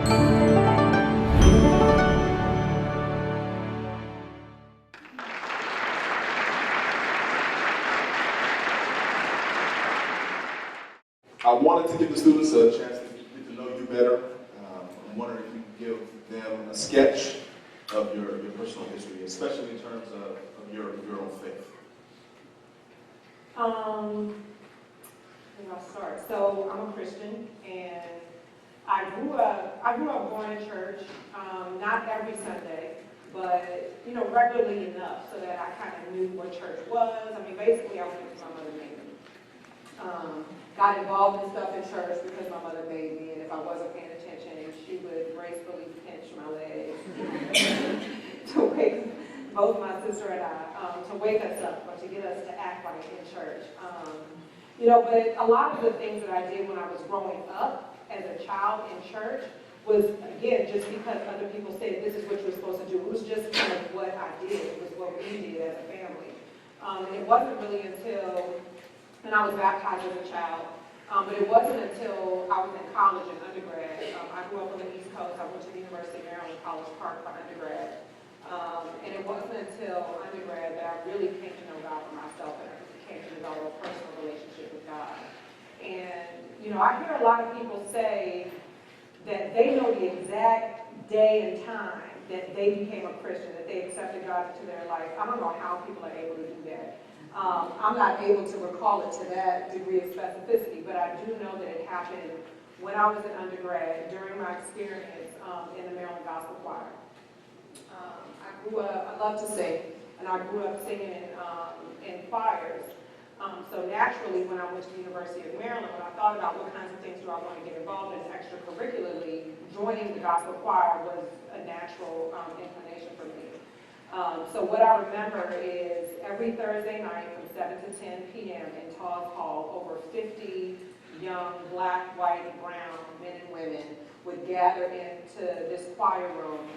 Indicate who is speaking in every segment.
Speaker 1: I wanted to give the students a chance to get to know you better. I'm wondering if you can give them a sketch of your personal history, especially in terms of your own faith.
Speaker 2: Where do I start? So I'm a Christian, and I grew up going to church, not every Sunday, but regularly enough so that I kind of knew what church was. I mean, basically, I went because my mother made me. Got involved in stuff in church because my mother made me, and if I wasn't paying attention, she would gracefully pinch my legs to wake both my sister and I to wake us up or to get us to act like in church. But a lot of the things that I did when I was growing up as a child in church was, again, just because other people said this is what you're supposed to do. It was just kind of what I did. It was what we did as a family. And it wasn't really until, and I was baptized as a child, but it wasn't until I was in college and undergrad. I grew up on the East Coast. I went to the University of Maryland, College Park for undergrad. And it wasn't until undergrad that I really came to know God for myself and I came to develop a personal relationship with God. And, I hear a lot of people say that they know the exact day and time that they became a Christian, that they accepted God into their life. I don't know how people are able to do that. I'm not able to recall it to that degree of specificity, but I do know that it happened when I was an undergrad during my experience in the Maryland Gospel Choir. I love to sing, and I grew up singing in choirs. So naturally, when I went to the University of Maryland, when I thought about what kinds of things do I want to get involved in extracurricularly, joining the gospel choir was a natural inclination for me. So what I remember is every Thursday night from 7 to 10 p.m. in Taws Hall, over 50 young black, white, brown men and women would gather into this choir room.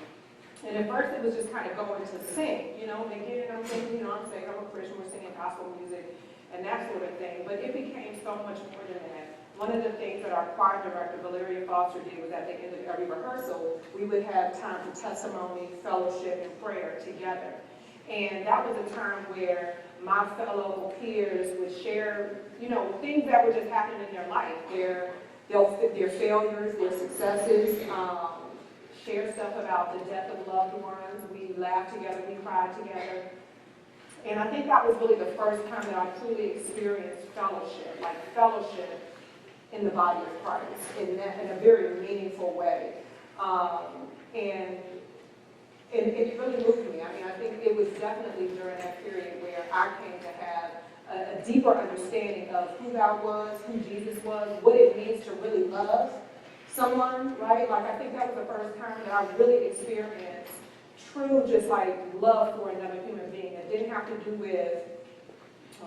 Speaker 2: And at first it was just kind of going to sing, and again, I'm thinking, I'm saying I'm a Christian, we're singing gospel music and that sort of thing. But it became so much more than that. One of the things that our choir director, Valeria Foster, did was at the end of every rehearsal, we would have time for testimony, fellowship, and prayer together. And that was a time where my fellow peers would share, things that were just happening in their life, their failures, their successes, share stuff about the death of loved ones. We laughed together, we cried together. And I think that was really the first time that I truly experienced fellowship in the body of Christ in a very meaningful way. And it really moved me. I mean, I think it was definitely during that period where I came to have a deeper understanding of who God was, who Jesus was, what it means to really love someone, right? Like, I think that was the first time that I really experienced true, just like love for another human being. It didn't have to do with,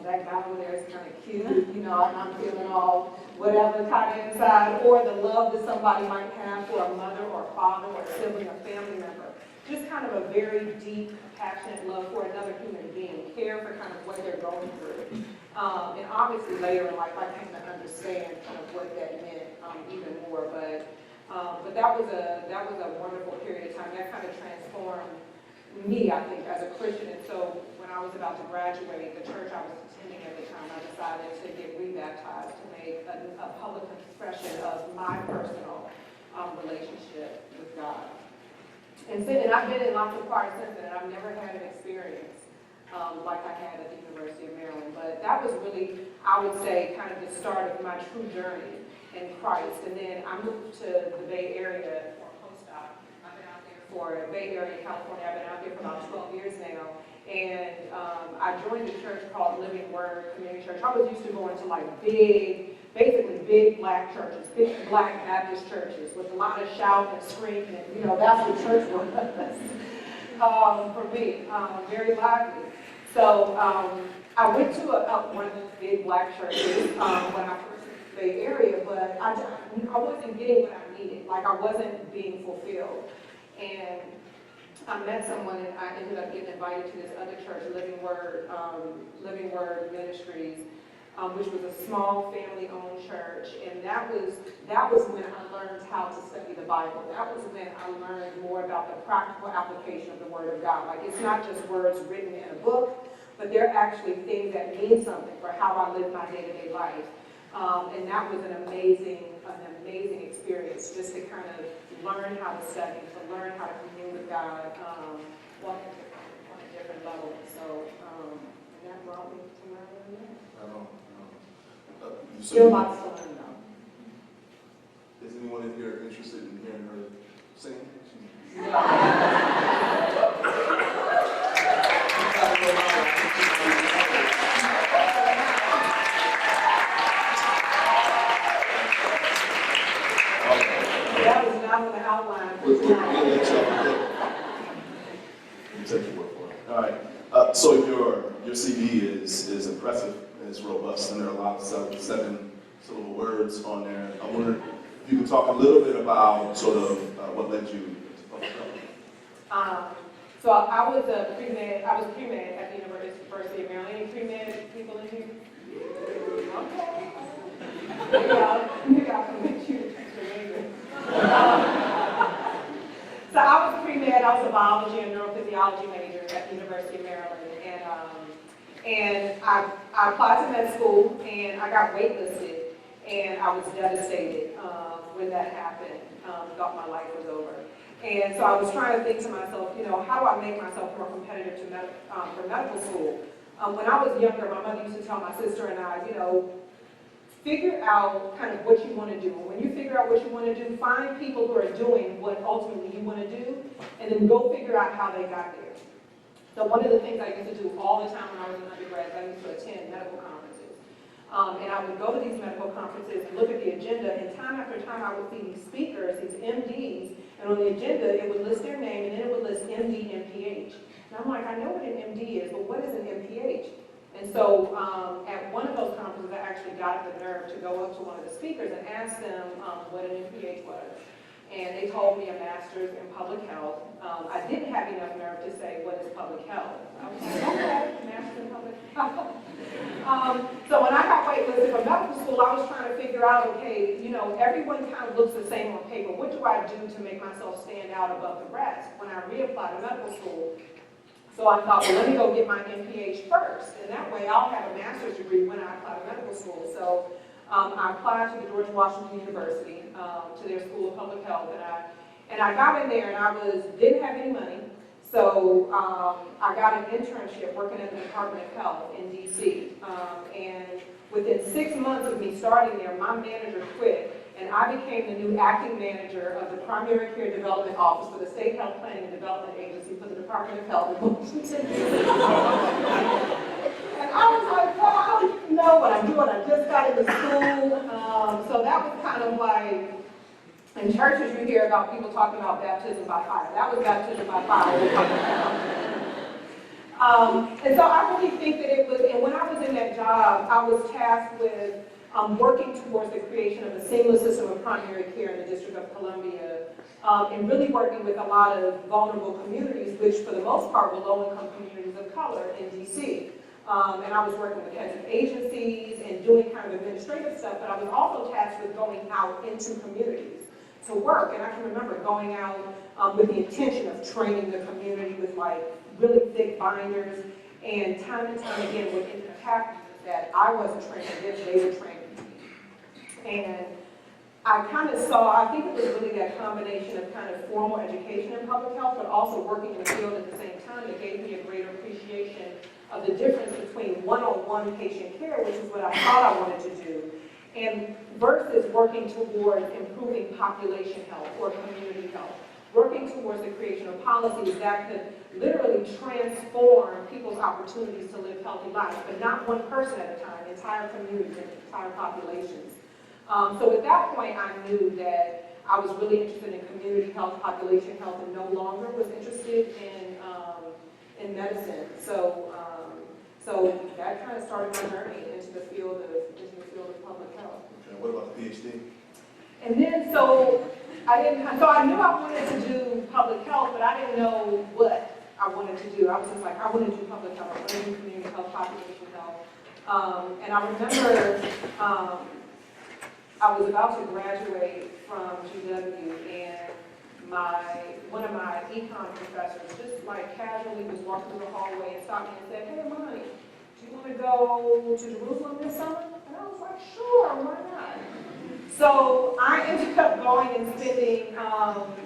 Speaker 2: that guy over there is kind of cute, and I'm feeling all whatever kind of inside, or the love that somebody might have for a mother or a father or a sibling or family member. Just kind of a very deep, passionate love for another human being, care for kind of what they're going through. And obviously later in life, I came to understand kind of what that meant even more. But that was a wonderful period of time. That kind of transformed me, I think, as a Christian. And so when I was about to graduate, the church I was attending at the time, I decided to get rebaptized to make a public expression of my personal relationship with God. And I've been in lots of choirs since then, and I've never had an experience like I had at the University of Maryland. But that was really, I would say, kind of the start of my true journey in Christ. And then I moved to the Bay Area for a postdoc. I've been out there for Bay Area, California. I've been out there for about 12 years now. And I joined a church called Living Word Community Church. I was used to going to like basically big black churches, big black Baptist churches with a lot of shouting and screaming, and that's what church was for me, very lively. So I went to one of those big black churches when I first went to the Bay Area, but I wasn't getting what I needed. Like, I wasn't being fulfilled. And I met someone, and I ended up getting invited to this other church, Living Word Ministries, which was a small family-owned church, and that was when I learned how how to study the Bible. That was when I learned more about the practical application of the Word of God. Like, it's not just words written in a book, but they're actually things that mean something for how I live my day-to-day life. And that was an amazing experience, just to kind of learn how to study, to learn how to commune with God on a different level. So, and that brought me to where I am now. Still lots to learn, though.
Speaker 1: Is anyone in here interested in hearing her sing?
Speaker 2: That was not on the outline for tonight.
Speaker 1: Take your word for it. All right. So your CD is impressive and it's robust, and there are a lot of seven syllable words on there. I wonder if you could talk a little bit about sort of what led you to public health.
Speaker 2: So I was pre-med at the University of Maryland. Any pre-med people in here? Okay. Maybe I'll convince you to transfer major. So I was pre-med. I was a biology and neurophysiology major at the University of Maryland, and I applied to med school, and I got waitlisted, and I was devastated when that happened. Thought my life was over. And so I was trying to think to myself, how do I make myself more competitive for medical school? When I was younger, my mother used to tell my sister and I, figure out kind of what you want to do. And when you figure out what you want to do, find people who are doing what ultimately you want to do, and then go figure out how they got there. So one of the things I used to do all the time when I was an undergrad, I used to attend medical conferences. And I would go to these medical conferences and look at the agenda, and time after time I would see these speakers, these MDs, and on the agenda it would list their name, and then it would list MD and PH. And I'm like, I know what an MD is, but what is an MPH? And so at one of those conferences, I actually got the nerve to go up to one of the speakers and ask them what an MPH was. And they told me a master's in public health. I didn't have enough nerve to say, what is public health? I was like, okay, master's in public health. So when I got waitlisted for medical school, I was trying to figure out, okay, everyone kind of looks the same on paper. What do I do to make myself stand out above the rest when I reapply to medical school? So I thought, well, let me go get my MPH first, and that way I'll have a master's degree when I apply to medical school. So I applied to the George Washington University, to their School of Public Health, and I got in there, and I didn't have any money, so I got an internship working at the Department of Health in DC, and within 6 months of me starting there, my manager quit, and I became the new acting manager of the Primary Care Development Office for the State Health Planning and Development Agency for the Department of Health in Washington. And I was like, well, I don't even know what I'm doing. I just got into school. So that was kind of like, in churches you hear about people talking about baptism by fire. That was baptism by fire. And so I really think that it was, and when I was in that job, I was tasked with working towards the creation of a seamless system of primary care in the District of Columbia, and really working with a lot of vulnerable communities, which for the most part were low-income communities of color in DC. And I was working with heads of agencies and doing kind of administrative stuff, but I was also tasked with going out into communities to work. And I can remember going out with the intention of training the community with like really thick binders, and time again what ended up happening is that I wasn't training them, they were training me. And I kind of saw, I think it was really that combination of kind of formal education in public health, but also working in the field at the same time that gave me a greater appreciation of the difference between one-on-one patient care, which is what I thought I wanted to do, and versus working towards improving population health or community health, working towards the creation of policies that could literally transform people's opportunities to live healthy lives, but not one person at a time, entire communities and entire populations. So at that point, I knew that I was really interested in community health, population health, and no longer was interested in medicine. So that kind of started my journey into the field of public health.
Speaker 1: Okay, what about the PhD?
Speaker 2: And then so I knew I wanted to do public health, but I didn't know what I wanted to do. I was just like, I want to do public health, I want to do community health, population health. And I remember I was about to graduate from GW, and one of my econ professors just like casually was walking through the hallway and stopped me and said, "Hey, Amani, do you want to go to Jerusalem this summer?" And I was like, "Sure, why not?" So I ended up going and spending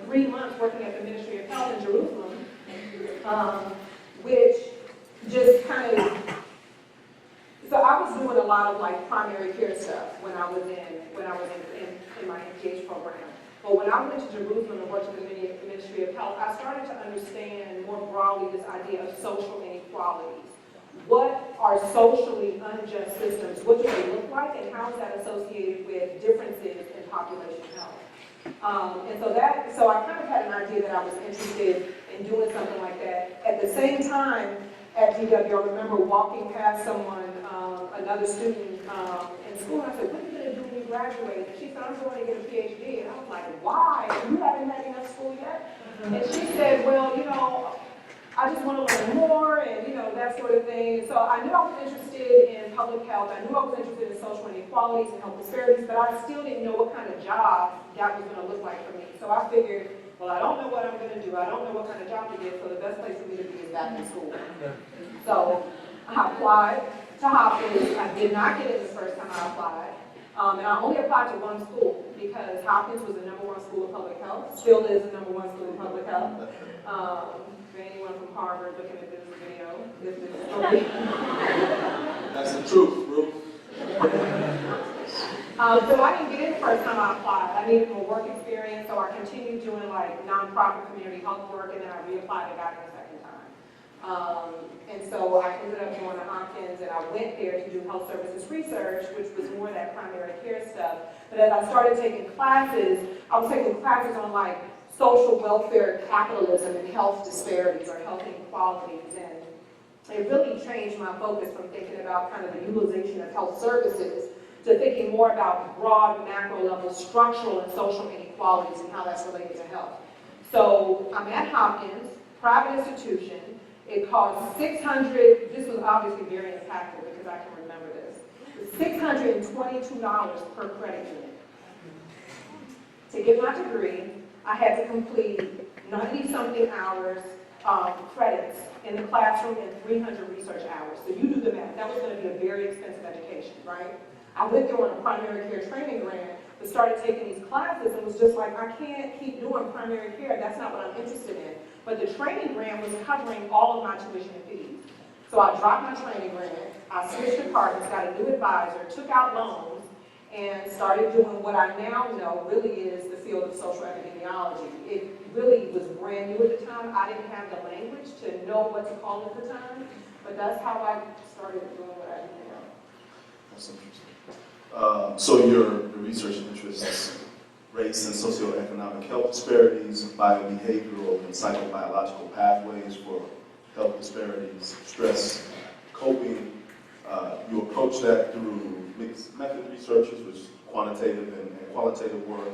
Speaker 2: 3 months working at the Ministry of Health in Jerusalem, which just kind of, so I was doing a lot of like primary care stuff when I was in my MPH program. But when I went to Jerusalem and worked in the Ministry of Health, I started to understand more broadly this idea of social inequalities. What are socially unjust systems? What do they look like, and how is that associated with differences in population health? So I kind of had an idea that I was interested in doing something like that. At the same time, at GW, I remember walking past someone, another student in school, and I said, "What are you going to do when you graduate?" And she said, "I'm going to get a PhD." And I was like, "Why? You haven't had enough school yet?" And she said, "Well, I just want to learn more," and that sort of thing. So I knew I was interested in public health. I knew I was interested in social inequalities and health disparities, but I still didn't know what kind of job that was going to look like for me. So I figured, well, I don't know what I'm going to do. I don't know what kind of job to get, so the best place for me to be is back in school. So I applied to Hopkins. I did not get it the first time I applied. And I only applied to one school because Hopkins was the #1 school of public health, still is the #1 school of public health. For anyone from Harvard looking at this video, this is the story.
Speaker 1: That's the truth, Ruth.
Speaker 2: So I didn't get in the first time I applied. I needed more work experience, so I continued doing like nonprofit community health work, and then I reapplied and got in the second time. And so I ended up going to Hopkins, and I went there to do health services research, which was more that primary care stuff. But as I started taking classes, I was taking classes on like social welfare capitalism and health disparities or health inequalities, and it really changed my focus from thinking about kind of the utilization of health services to thinking more about broad macro level structural and social inequalities and how that's related to health. So I'm at Hopkins, private institution. It cost $600, this was obviously very impactful because I can remember this, $622 per credit unit. To get my degree, I had to complete 90-something hours credits in the classroom and 300 research hours. So you do the math. That was going to be a very expensive education, right? I went there on a primary care training grant, but started taking these classes and was just like, I can't keep doing primary care. That's not what I'm interested in. But the training grant was covering all of my tuition and fees. So I dropped my training grant, I switched departments, got a new advisor, took out loans, and started doing what I now know really is the field of social epidemiology. It really was brand new at the time. I didn't have the language to know what to call it at the time, but that's how I started doing what I do now.
Speaker 1: That's interesting. So your research interests race and socioeconomic health disparities, biobehavioral and psychobiological pathways for health disparities, stress, coping. You approach that through mixed method researches, which is quantitative and qualitative work.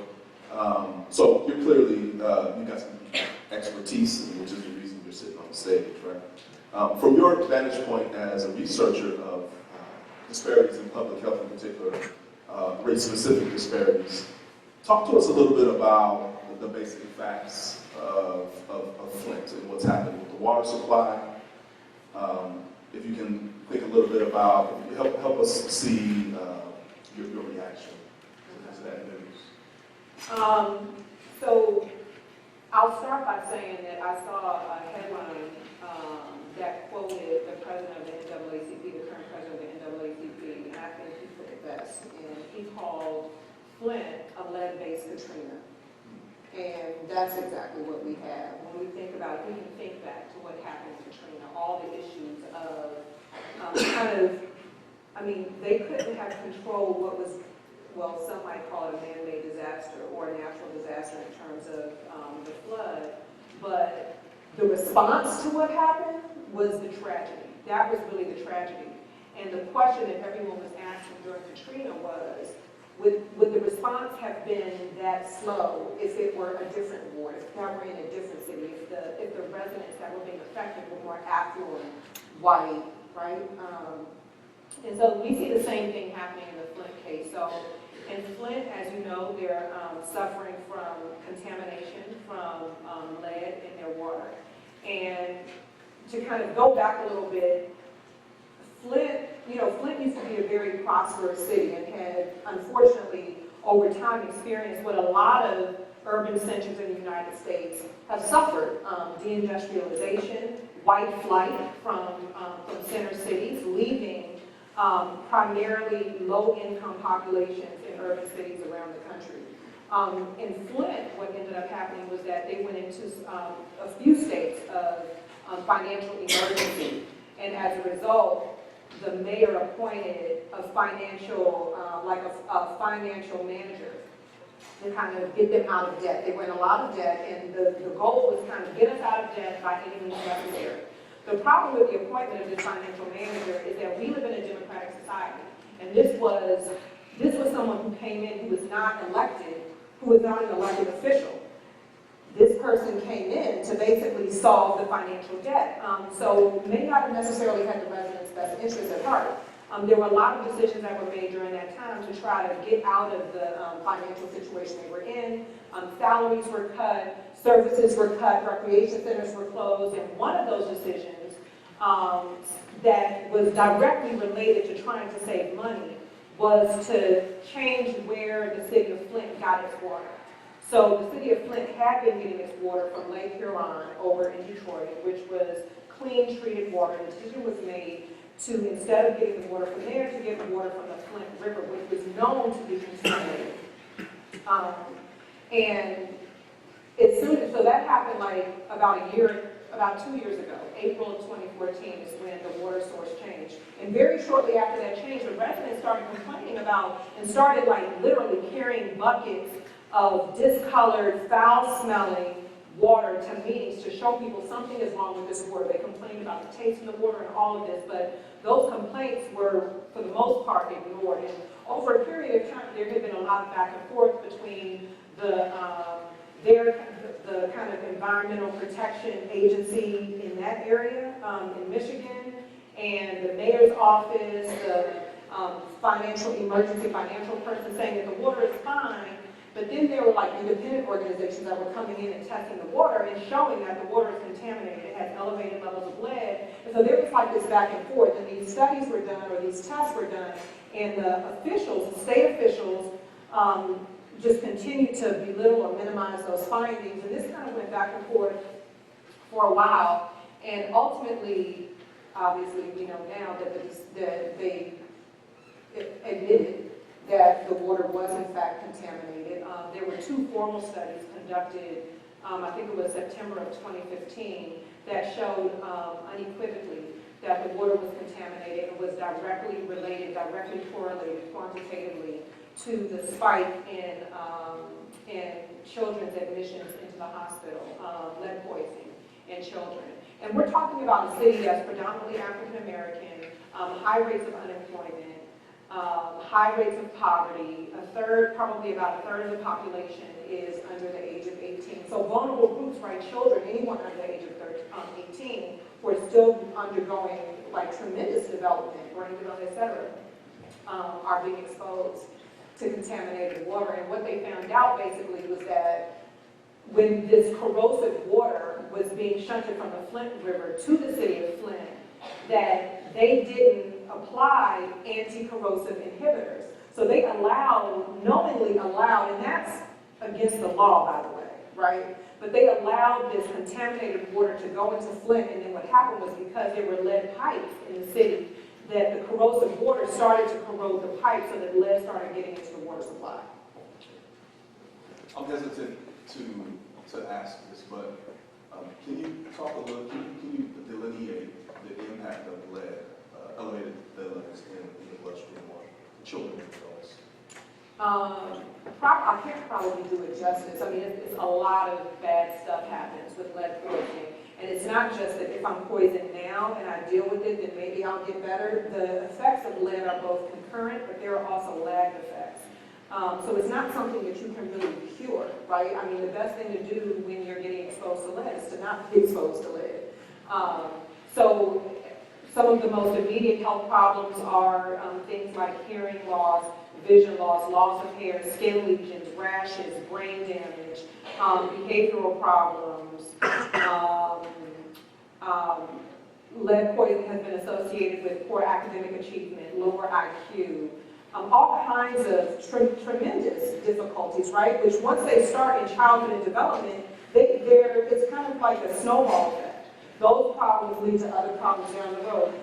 Speaker 1: So you're clearly, you got some expertise, which is the reason you're sitting on the stage, right? From your vantage point as a researcher of disparities in public health in particular, race-specific disparities, talk to us a little bit about the basic facts of Flint and what's happening with the water supply. If you can think a little bit about, help us see your reaction to that news.
Speaker 2: So I'll start by saying that I saw a headline that quoted the president of the NAACP, the current president of the NAACP, and I think he put it best. And he called Flint a lead-based Katrina. And that's exactly what we have. When we think about it, we can think back to what happened in Katrina, all the issues of they couldn't have controlled what was, well, some might call it a man-made disaster or a natural disaster in terms of the flood, but the response to what happened was the tragedy. That was really the tragedy. And the question that everyone was asking during Katrina was, would the response have been that slow if it were a different ward, if that were in a different city, if the residents that were being affected were more affluent, white, right? And so we see the same thing happening in the Flint case. So in Flint, as you know, they're suffering from contamination from lead in their water. And to kind of go back a little bit, Flint used to be a very prosperous city and had, unfortunately, over time experienced what a lot of urban centers in the United States have suffered. Deindustrialization, white flight from center cities, leaving primarily low-income populations in urban cities around the country. In Flint, what ended up happening was that they went into a few states of financial emergency, and as a result, the mayor appointed a financial, a financial manager to kind of get them out of debt. They were in a lot of debt, and the goal was kind of get us out of debt by any means necessary. The problem with the appointment of this financial manager is that we live in a democratic society, and this was someone who came in who was not elected, who was not an elected official. This person came in to basically solve the financial debt. So may not have necessarily had the residents' best interests at heart. There were a lot of decisions that were made during that time to try to get out of the financial situation they were in. Salaries were cut, services were cut, recreation centers were closed, and one of those decisions that was directly related to trying to save money was to change where the city of Flint got its water. So the city of Flint had been getting its water from Lake Huron over in Detroit, which was clean, treated water. The decision was made to, instead of getting the water from there, to get the water from the Flint River, which was known to be contaminated. And so that happened like about 2 years ago. April of 2014 is when the water source changed. And very shortly after that change, the residents started complaining about, and started like literally carrying buckets of discolored, foul-smelling water to meetings to show people something is wrong with this water. They complained about the taste of the water and all of this, but those complaints were, for the most part, ignored. And over a period of time, there had been a lot of back and forth between the kind of environmental protection agency in that area in Michigan, and the mayor's office, the financial person saying that the water is fine. But then there were like independent organizations that were coming in and testing the water and showing that the water is contaminated. It has elevated levels of lead. And so there was like this back and forth. And these studies were done, or these tests were done, and the officials, the state officials, just continued to belittle or minimize those findings. And this kind of went back and forth for a while. And ultimately, obviously, we know now that they admitted that the water was in fact contaminated. There were 2 formal studies conducted, I think it was September of 2015, that showed unequivocally that the water was contaminated and was directly correlated quantitatively to the spike in children's admissions into the hospital, lead poisoning in children. And we're talking about a city that's predominantly African American, high rates of unemployment, high rates of poverty. Probably about a third of the population is under the age of 18. So vulnerable groups, right, children, anyone under the age of 18, who are still undergoing like tremendous development, brain development, et cetera, are being exposed to contaminated water. And what they found out basically was that when this corrosive water was being shunted from the Flint River to the city of Flint, that they didn't apply anti-corrosive inhibitors. So they knowingly allowed, and that's against the law, by the way, right? But they allowed this contaminated water to go into Flint, and then what happened was, because there were lead pipes in the city, that the corrosive water started to corrode the pipes, so that lead started getting into the water supply.
Speaker 1: I'm hesitant to ask this, but can you talk a little, can you delineate the impact of lead, elevated lead levels in the bloodstream water, children and adults?
Speaker 2: I can't probably do it justice. I mean, it's a lot of bad stuff happens with lead poisoning. And it's not just that if I'm poisoned now and I deal with it, then maybe I'll get better. The effects of lead are both concurrent, but there are also lagged effects. So it's not something that you can really cure, right? I mean, the best thing to do when you're getting exposed to lead is to not be exposed to lead. So Some of the most immediate health problems are things like hearing loss, vision loss, loss of hair, skin lesions, rashes, brain damage, behavioral problems. Lead poisoning has been associated with poor academic achievement, lower IQ, all kinds of tremendous difficulties, right? Which once they start in childhood and development, it's kind of like a snowball effect. Those problems lead to other problems down the road.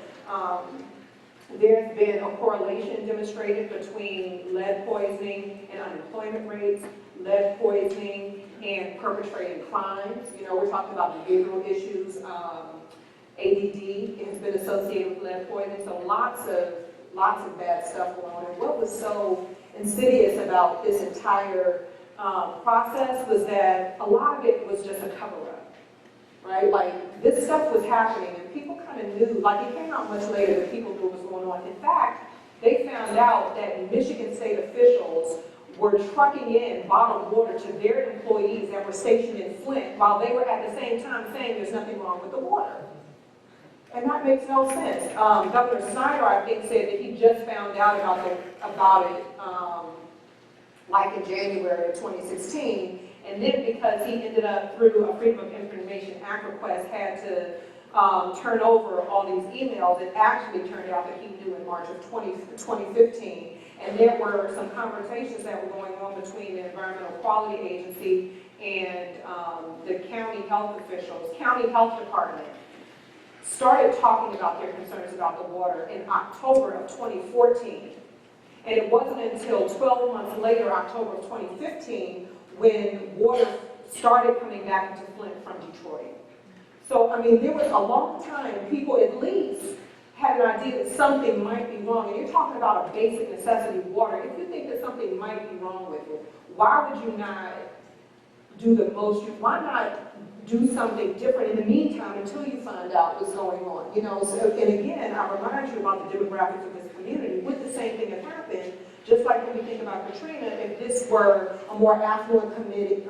Speaker 2: There's been a correlation demonstrated between lead poisoning and unemployment rates, lead poisoning and perpetrating crimes. You know, we're talking about behavioral issues. ADD has been associated with lead poisoning, so lots of bad stuff going on. And what was so insidious about this entire process was that a lot of it was just a cover-up, right? Like, this stuff was happening, and people kind of knew, like, it came out much later that people knew what was going on. In fact, they found out that Michigan state officials were trucking in bottled water to their employees that were stationed in Flint while they were at the same time saying there's nothing wrong with the water. And that makes no sense. Governor Snyder, I think, said that he just found out about it like in January of 2016. And then because he ended up, through a Freedom of Information Act request, had to turn over all these emails, it actually turned out that he knew in March of 2015. And there were some conversations that were going on between the Environmental Quality Agency and the county health officials. County health department started talking about their concerns about the water in October of 2014. And it wasn't until 12 months later, October of 2015, when water started coming back into Flint from Detroit. So, I mean, there was a long time people at least had an idea that something might be wrong. And you're talking about a basic necessity, water. If you think that something might be wrong with it, why would you not do the most? Why not do something different in the meantime until you find out what's going on? You know, so, and again, I remind you about the demographics of this community. Would the same thing have happened? Just like when we think about Katrina, if this were a more affluent community,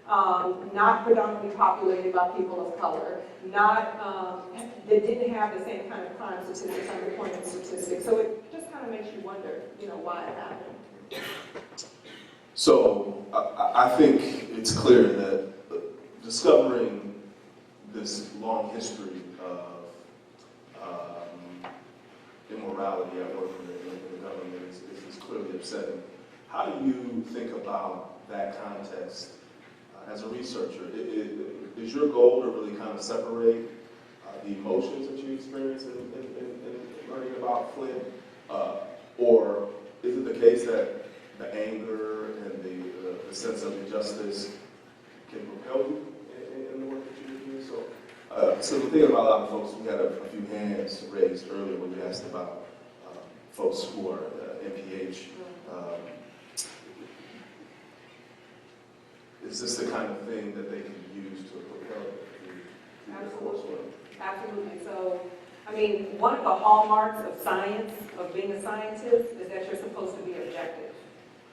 Speaker 2: not predominantly populated by people of color, not that didn't have the same kind of crime statistics, unemployment statistics. So it just kind of makes you wonder, you know, why it happened.
Speaker 1: So I think it's clear that discovering this long history of immorality at work in the government is clearly upsetting. How do you think about that context as a researcher? Is your goal to really kind of separate the emotions that you experience in learning about Flint? Or is it the case that the anger and the sense of injustice can propel you in the work that you do? So we're thinking about a lot of folks. We had a few hands raised earlier when you asked about folks who are NPH. Is this the kind of thing that they can use to propel their coursework?
Speaker 2: Absolutely. So, I mean, one of the hallmarks of science, of being a scientist, is that you're supposed to be objective,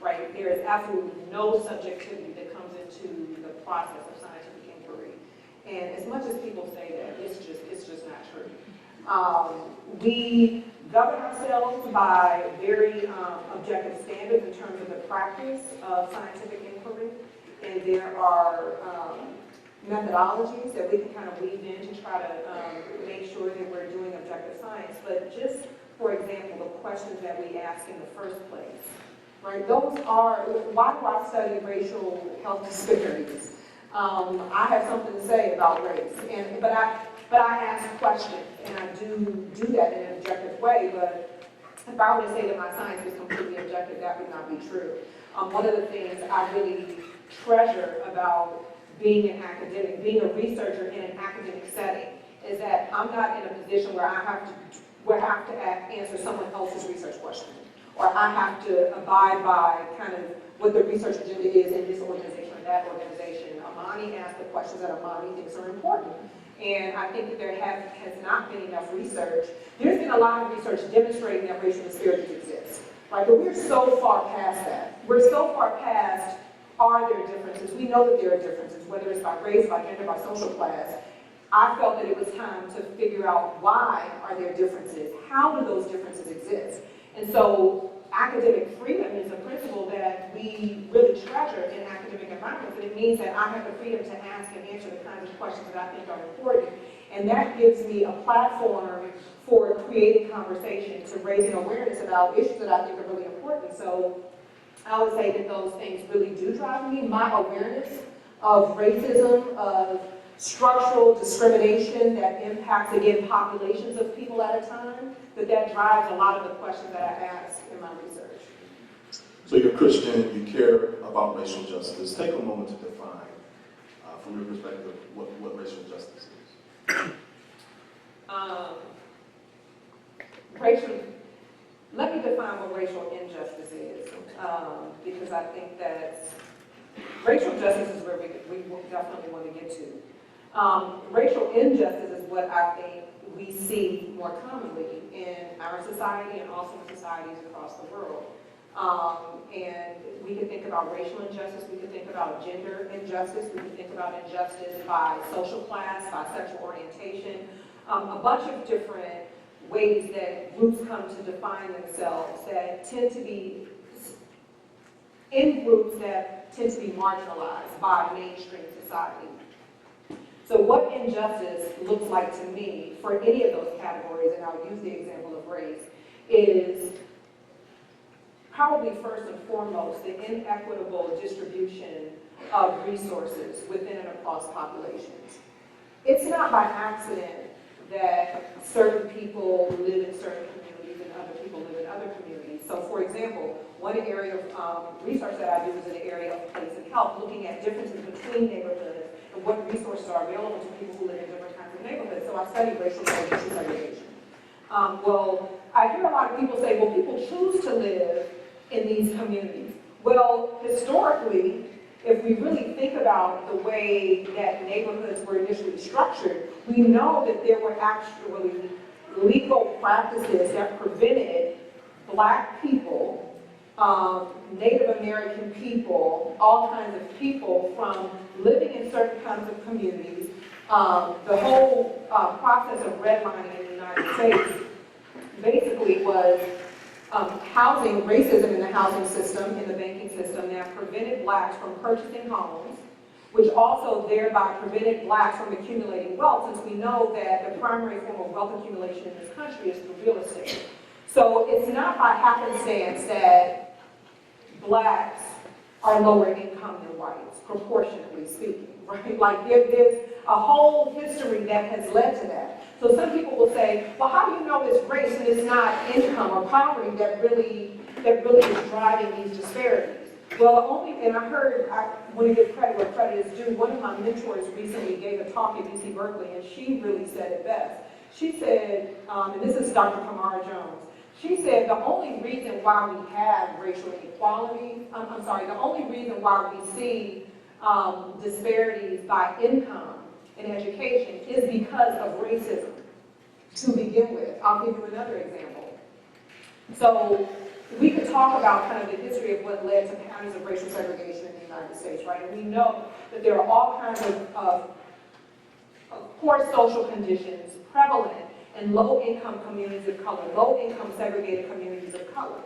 Speaker 2: right? There is absolutely no subjectivity that comes into the process of scientific inquiry. And as much as people say that, it's just not true. We govern ourselves by very objective standards in terms of the practice of scientific inquiry. And there are methodologies that we can kind of weave in to try to make sure that we're doing objective science. But just, for example, the questions that we ask in the first place, right? Those are, why do I study racial health disparities? I have something to say about race, but I ask questions, and I do that in an objective way. But if I were to say that my science was completely objective, that would not be true. One of the things I really treasure about being an academic, being a researcher in an academic setting, is that I'm not in a position where I have to answer someone else's research question, or I have to abide by kind of what the research agenda is in this organization or that organization. Amani asked the questions that Amani thinks are important. And I think that there has not been enough research. There's been a lot of research demonstrating that racial disparities exist. Right? But we're so far past that. We're so far past, are there differences? We know that there are differences, whether it's by race, by gender, by social class. I felt that it was time to figure out why are there differences? How do those differences exist? And so academic freedom is a principle that we really treasure in academic environments, and it means that I have the freedom to ask and answer the kinds of questions that I think are important. And that gives me a platform for creating conversation, to raising awareness about issues that I think are really important. So I would say that those things really do drive me. My awareness of racism, of structural discrimination that impacts, again, populations of people at a time, that drives a lot of the questions that I ask in my research.
Speaker 1: So you're a Christian, you care about racial justice. Take a moment to define, from your perspective, what racial justice is.
Speaker 2: Let me define what racial injustice is, because I think that racial justice is where we definitely want to get to. Racial injustice is what I think we see more commonly in our society and also in societies across the world. And we can think about racial injustice, we can think about gender injustice, we can think about injustice by social class, by sexual orientation, a bunch of different ways that groups come to define themselves that tend to be in groups that tend to be marginalized by mainstream society. So what injustice looks like to me for any of those categories, and I'll use the example of race, is probably first and foremost the inequitable distribution of resources within and across populations. It's not by accident that certain people live in certain communities and other people live in other communities. So for example, one area of research that I do is in the area of place and health, looking at differences between neighborhoods and what resources are available to people who live in different kinds of neighborhoods. So I study racial segregation. Well, I hear a lot of people say, well, people choose to live in these communities. Well, historically, if we really think about the way that neighborhoods were initially structured, we know that there were actually legal practices that prevented Black people, Native American people, all kinds of people from living in certain kinds of communities. The whole process of redlining in the United States basically was housing, racism in the housing system, in the banking system, that prevented Blacks from purchasing homes, which also thereby prevented Blacks from accumulating wealth, since we know that the primary form of wealth accumulation in this country is through real estate. So it's not by happenstance that Blacks are lower income than whites, proportionately speaking, right? Like there's a whole history that has led to that. So some people will say, well, how do you know it's race and it's not income or poverty that really is driving these disparities? Well, and I want to give credit where credit is due. One of my mentors recently gave a talk at UC Berkeley, and she really said it best. She said, and this is Dr. Kamara Jones, she said the only reason why we have racial inequality, the only reason why we see disparities by income in education is because of racism to begin with. I'll give you another example. So we could talk about kind of the history of what led to patterns of racial segregation in the United States, right? And we know that there are all kinds of poor social conditions prevalent in low-income communities of color, low-income segregated communities of color.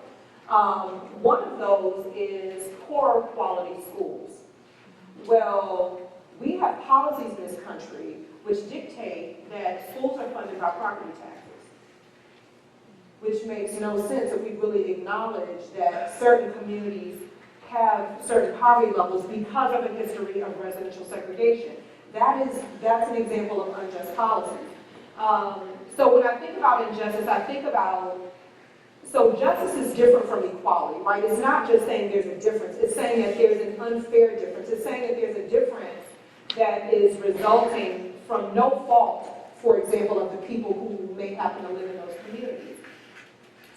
Speaker 2: One of those is poor quality schools. Well, we have policies in this country which dictate that schools are funded by property taxes, which makes no sense if we really acknowledge that certain communities have certain poverty levels because of a history of residential segregation. That's an example of unjust policy. So when I think about injustice, I think about, so justice is different from equality, right? It's not just saying there's a difference. It's saying that there's an unfair difference. It's saying that there's a difference that is resulting from no fault, for example, of the people who may happen to live in those communities.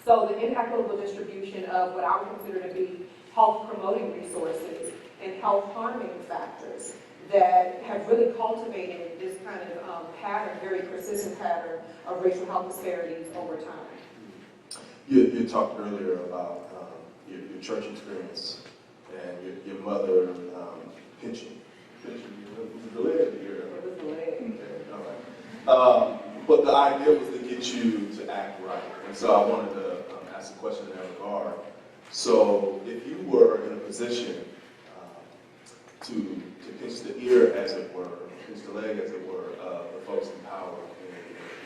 Speaker 2: So the inequitable distribution of what I would consider to be health-promoting resources and health-harming factors that have really cultivated this kind of pattern, very persistent pattern of racial health disparities over time.
Speaker 1: You talked earlier about your church experience and your mother pinching. Was it the leg or the ear?
Speaker 2: It was the leg.
Speaker 1: Okay, all right. But the idea was to get you to act right. And so I wanted to ask a question in that regard. So if you were in a position to pinch the ear, as it were, pinch the leg, as it were, of the folks in power in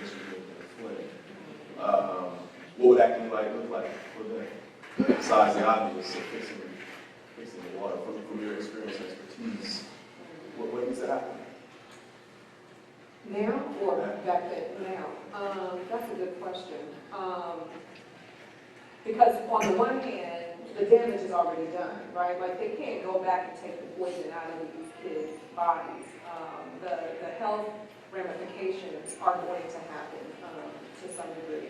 Speaker 1: Michigan and Flint, what would acting right look like for them? Besides the obvious of fixing the water, from your experience and expertise, what needs to happen?
Speaker 2: Now or back then? Now. That's a good question. Because on the one hand, the damage is already done, right? Like they can't go back and take the poison out of these kids' bodies. The health ramifications are going to happen to some degree.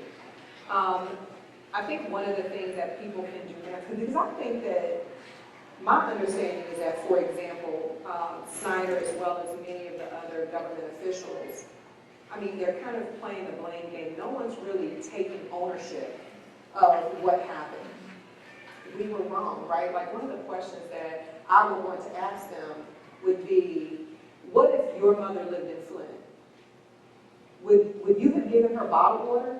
Speaker 2: I think one of the things that people can do now, because I think that my understanding is that, for example, Snyder, as well as many of the other government officials, I mean, they're kind of playing the blame game. No one's really taking ownership of what happened. We were wrong, right? Like one of the questions that I would want to ask them would be, what if your mother lived in Flint? Would you have given her bottled water?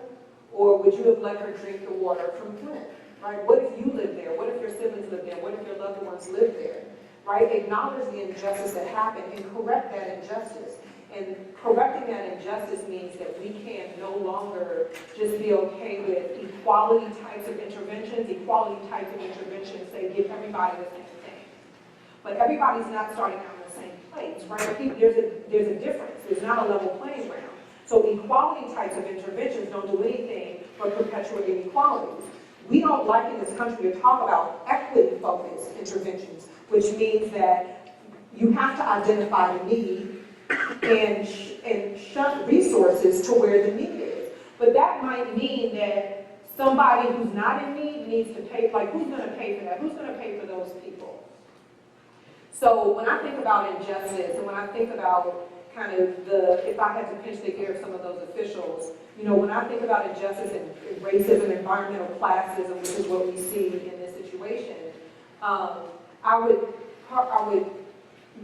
Speaker 2: Or would you have let her drink the water from Flint? Right? What if you lived there? What if your siblings lived there? What if your loved ones lived there? Right? Acknowledge the injustice that happened and correct that injustice. And correcting that injustice means that we can no longer just be okay with equality types of interventions. Equality types of interventions say give everybody the same thing. But everybody's not starting out in the same place, right? There's a difference. There's not a level playing ground. So equality types of interventions don't do anything but perpetuate inequalities. We don't like in this country to talk about equity-focused interventions, which means that you have to identify the need and shunt resources to where the need is. But that might mean that somebody who's not in need needs to pay, like who's going to pay for that? Who's going to pay for those people? So when I think about injustice and when I think about kind of if I had to pinch the ear of some of those officials, you know, when I think about injustice and racism, environmental classism, which is what we see in this situation, I would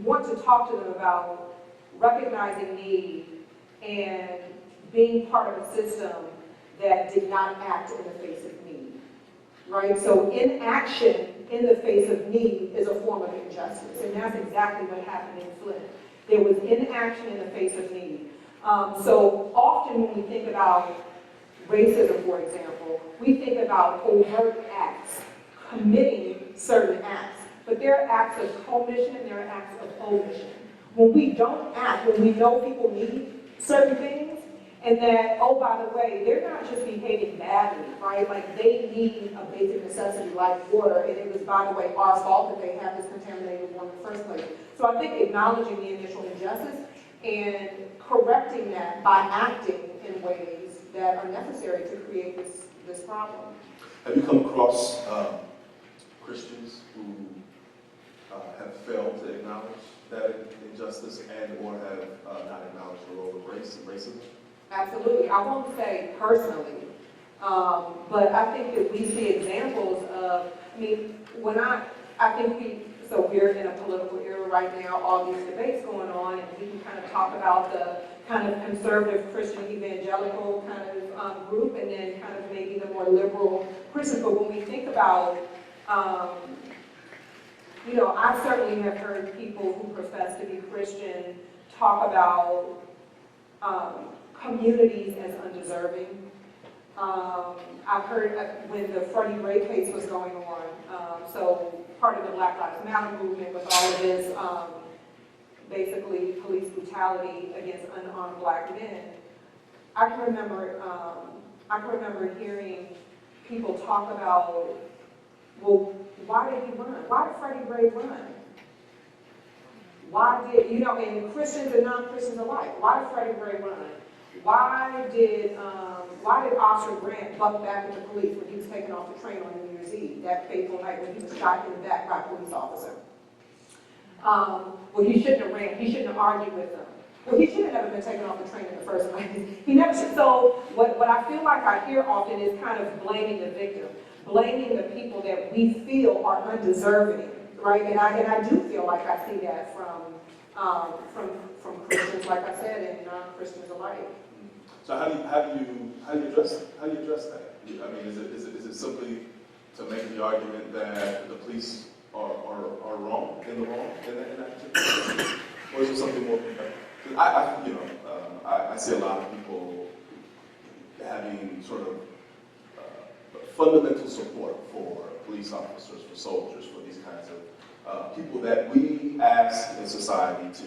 Speaker 2: want to talk to them about recognizing need and being part of a system that did not act in the face of need, right? So inaction in the face of need is a form of injustice, and that's exactly what happened in Flint. There was inaction in the face of need. So often when we think about racism, for example, we think about overt acts, committing certain acts. But there are acts of commission and there are acts of omission. When we don't act, when we know people need certain things, and that, oh, by the way, they're not just behaving badly, right? Like they need a basic necessity like water, and it was, by the way, our fault that they have this contaminated water in the first place. So I think acknowledging the initial injustice and correcting that by acting in ways that are necessary to create this problem.
Speaker 1: Have you come across Christians who have failed to acknowledge that injustice and or have not acknowledged the role of race and racism?
Speaker 2: Absolutely. I won't say personally, but I think that we see examples of, I mean, so we're in a political era right now, all these debates going on, and we can kind of talk about the kind of conservative Christian evangelical kind of group, and then kind of maybe the more liberal Christians. But when we think about, you know, I certainly have heard people who profess to be Christian talk about communities as undeserving. I've heard when the Freddie Gray case was going on, so part of the Black Lives Matter movement with all of this, basically police brutality against unarmed black men. I can remember hearing people talk about, well, why did he run? Why did Freddie Gray run? Why did, you know, and Christians and non-Christians alike, why did Freddie Gray run? Why did Officer Grant buck back at the police when he was taken off the train on New Year's Eve, that fateful night when he was shot in the back by a police officer? Well, he shouldn't have ran. He shouldn't have argued with them. Well, he should have never been taken off the train in the first place. He never should. So what I feel like I hear often is kind of blaming the victim, blaming the people that we feel are undeserving right? And I do feel like I see that from Christians, like I said, and non-Christians alike.
Speaker 1: So how do you address that? I mean, is it simply to make the argument that the police are wrong in that particular case? Or is there something more? I see a lot of people having sort of fundamental support for police officers, for soldiers, for these kinds of people that we ask in society to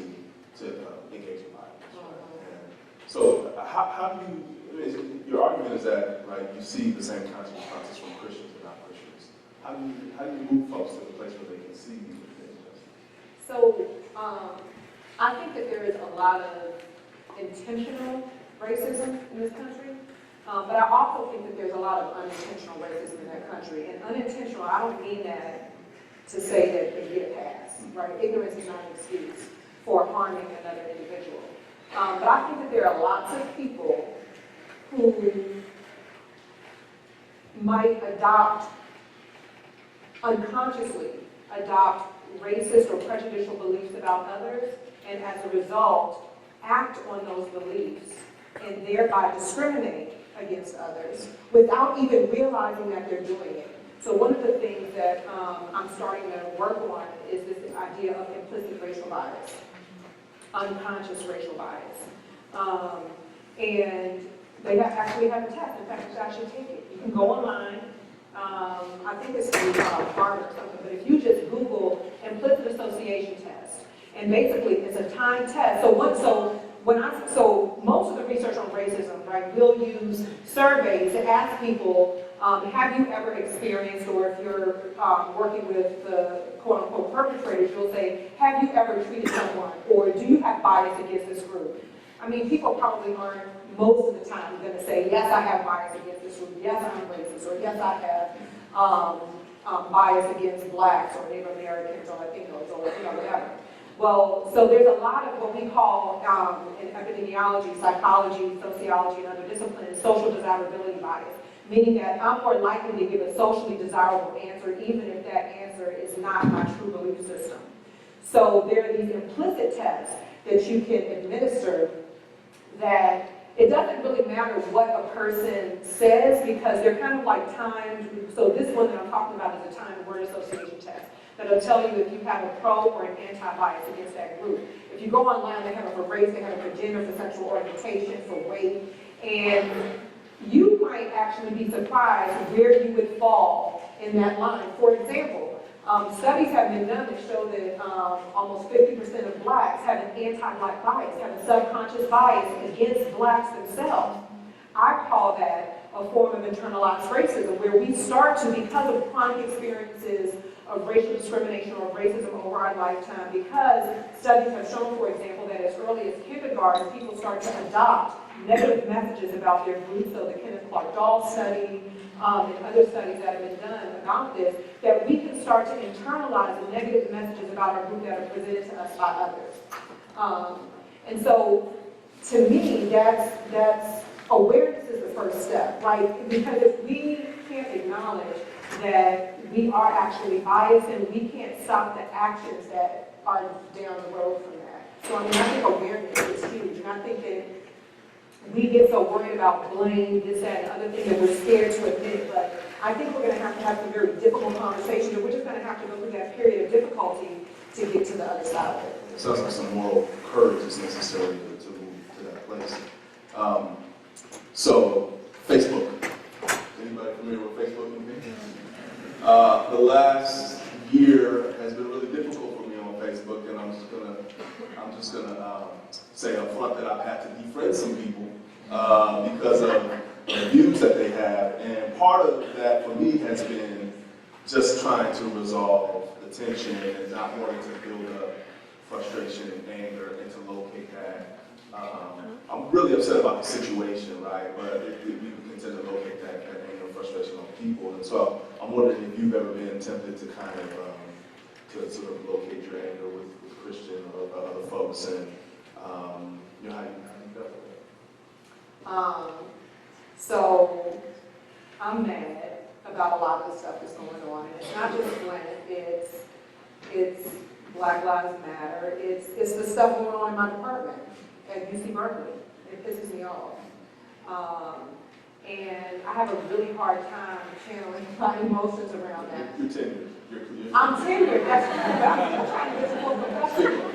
Speaker 1: engage in violence. Right? And so how do you, your argument is that, right, you see the same kinds of responses from Christians and non-Christians. How do you move folks to the place where they can see the injustice?
Speaker 2: So I think that there is a lot of intentional racism in this country, but I also think that there's a lot of unintentional racism in that country. And unintentional, I don't mean that to say that they get a pass, right? Ignorance is not an excuse for harming another individual. But I think that there are lots of people who might unconsciously adopt racist or prejudicial beliefs about others, and as a result, act on those beliefs and thereby discriminate against others without even realizing that they're doing it. So one of the things that I'm starting to work on is this idea of implicit racial bias, unconscious racial bias. And they actually have a test. In fact, you should actually take it. You can go online. I think it's through Harvard or something, but if you just Google implicit association test, and basically it's a time test. So most of the research on racism, right, we'll use surveys to ask people, have you ever experienced, or if you're working with the quote-unquote perpetrators, you'll say, have you ever treated someone, or do you have bias against this group? I mean, people probably aren't most of the time going to say, yes, I have bias against this group, yes, I'm racist, or yes, I have bias against blacks or Native Americans or Latinos or whatever. Well, so there's a lot of what we call in epidemiology, psychology, sociology, and other disciplines, social desirability bias, meaning that I'm more likely to give a socially desirable answer even if that answer is not my true belief system. So there are these implicit tests that you can administer that it doesn't really matter what a person says because they're kind of like timed. So this one that I'm talking about is a timed word association test that'll tell you if you have a pro or an anti-bias against that group. If you go online, they have it for race, they have it for gender, for sexual orientation, for weight, and you might actually be surprised where you would fall in that line. For example, studies have been done that show that almost 50% of blacks have an anti-black bias, have a subconscious bias against blacks themselves. I call that a form of internalized racism, where we start to, because of chronic experiences of racial discrimination or racism over our lifetime, because studies have shown, for example, that as early as kindergarten, people start to adopt negative messages about their group. So the Kenneth Clark Doll study, and other studies that have been done about this, that we can start to internalize the negative messages about our group that are presented to us by others. And so, to me, that's awareness is the first step, right? Because if we can't acknowledge that we are actually biased and we can't stop the actions that are down the road from that. So I mean, I think awareness is huge, and I think that we get so worried about blame, this, that, and other things that we're scared to admit, but I think we're going to have some very difficult conversations, and we're just going to have to go through that period of difficulty to get to the other side of it.
Speaker 1: It sounds like some moral courage is necessary to move to that place. So, Facebook. Anybody familiar with Facebook? The last year has been really difficult for me on Facebook, and I'm just gonna say up front that I've had to defriend some people because of the views that they have, and part of that for me has been just trying to resolve the tension and not wanting to build up frustration and anger and to locate that. I'm really upset about the situation, right? But you can tend to locate that anger and frustration on people, and so I'm wondering if you've ever been tempted to kind of to sort of locate your anger with Christian or other folks, and how you dealt with it.
Speaker 2: So I'm mad about a lot of the stuff that's going on, and it's not just Flint, it's It's Black Lives Matter. It's the stuff going on in my department at UC Berkeley. It pisses me off. And I have a really hard time channeling my emotions around that.
Speaker 1: You're tenured. You're
Speaker 2: I'm tenured. That's I'm trying to get some more professional.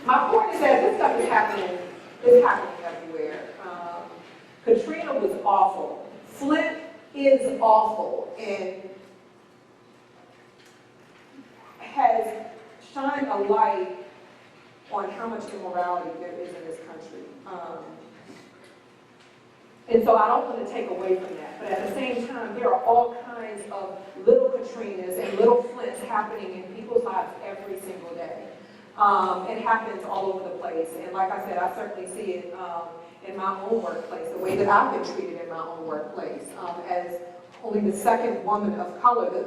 Speaker 2: My point is that this stuff is happening everywhere. Katrina was awful. Flint is awful and has shined a light on how much immorality there is in this country. And so I don't want to take away from that. But at the same time, there are all kinds of little Katrinas and little Flints happening in people's lives every single day. It happens all over the place. And like I said, I certainly see it in my own workplace, the way that I've been treated in my own workplace, as only the second woman of color, the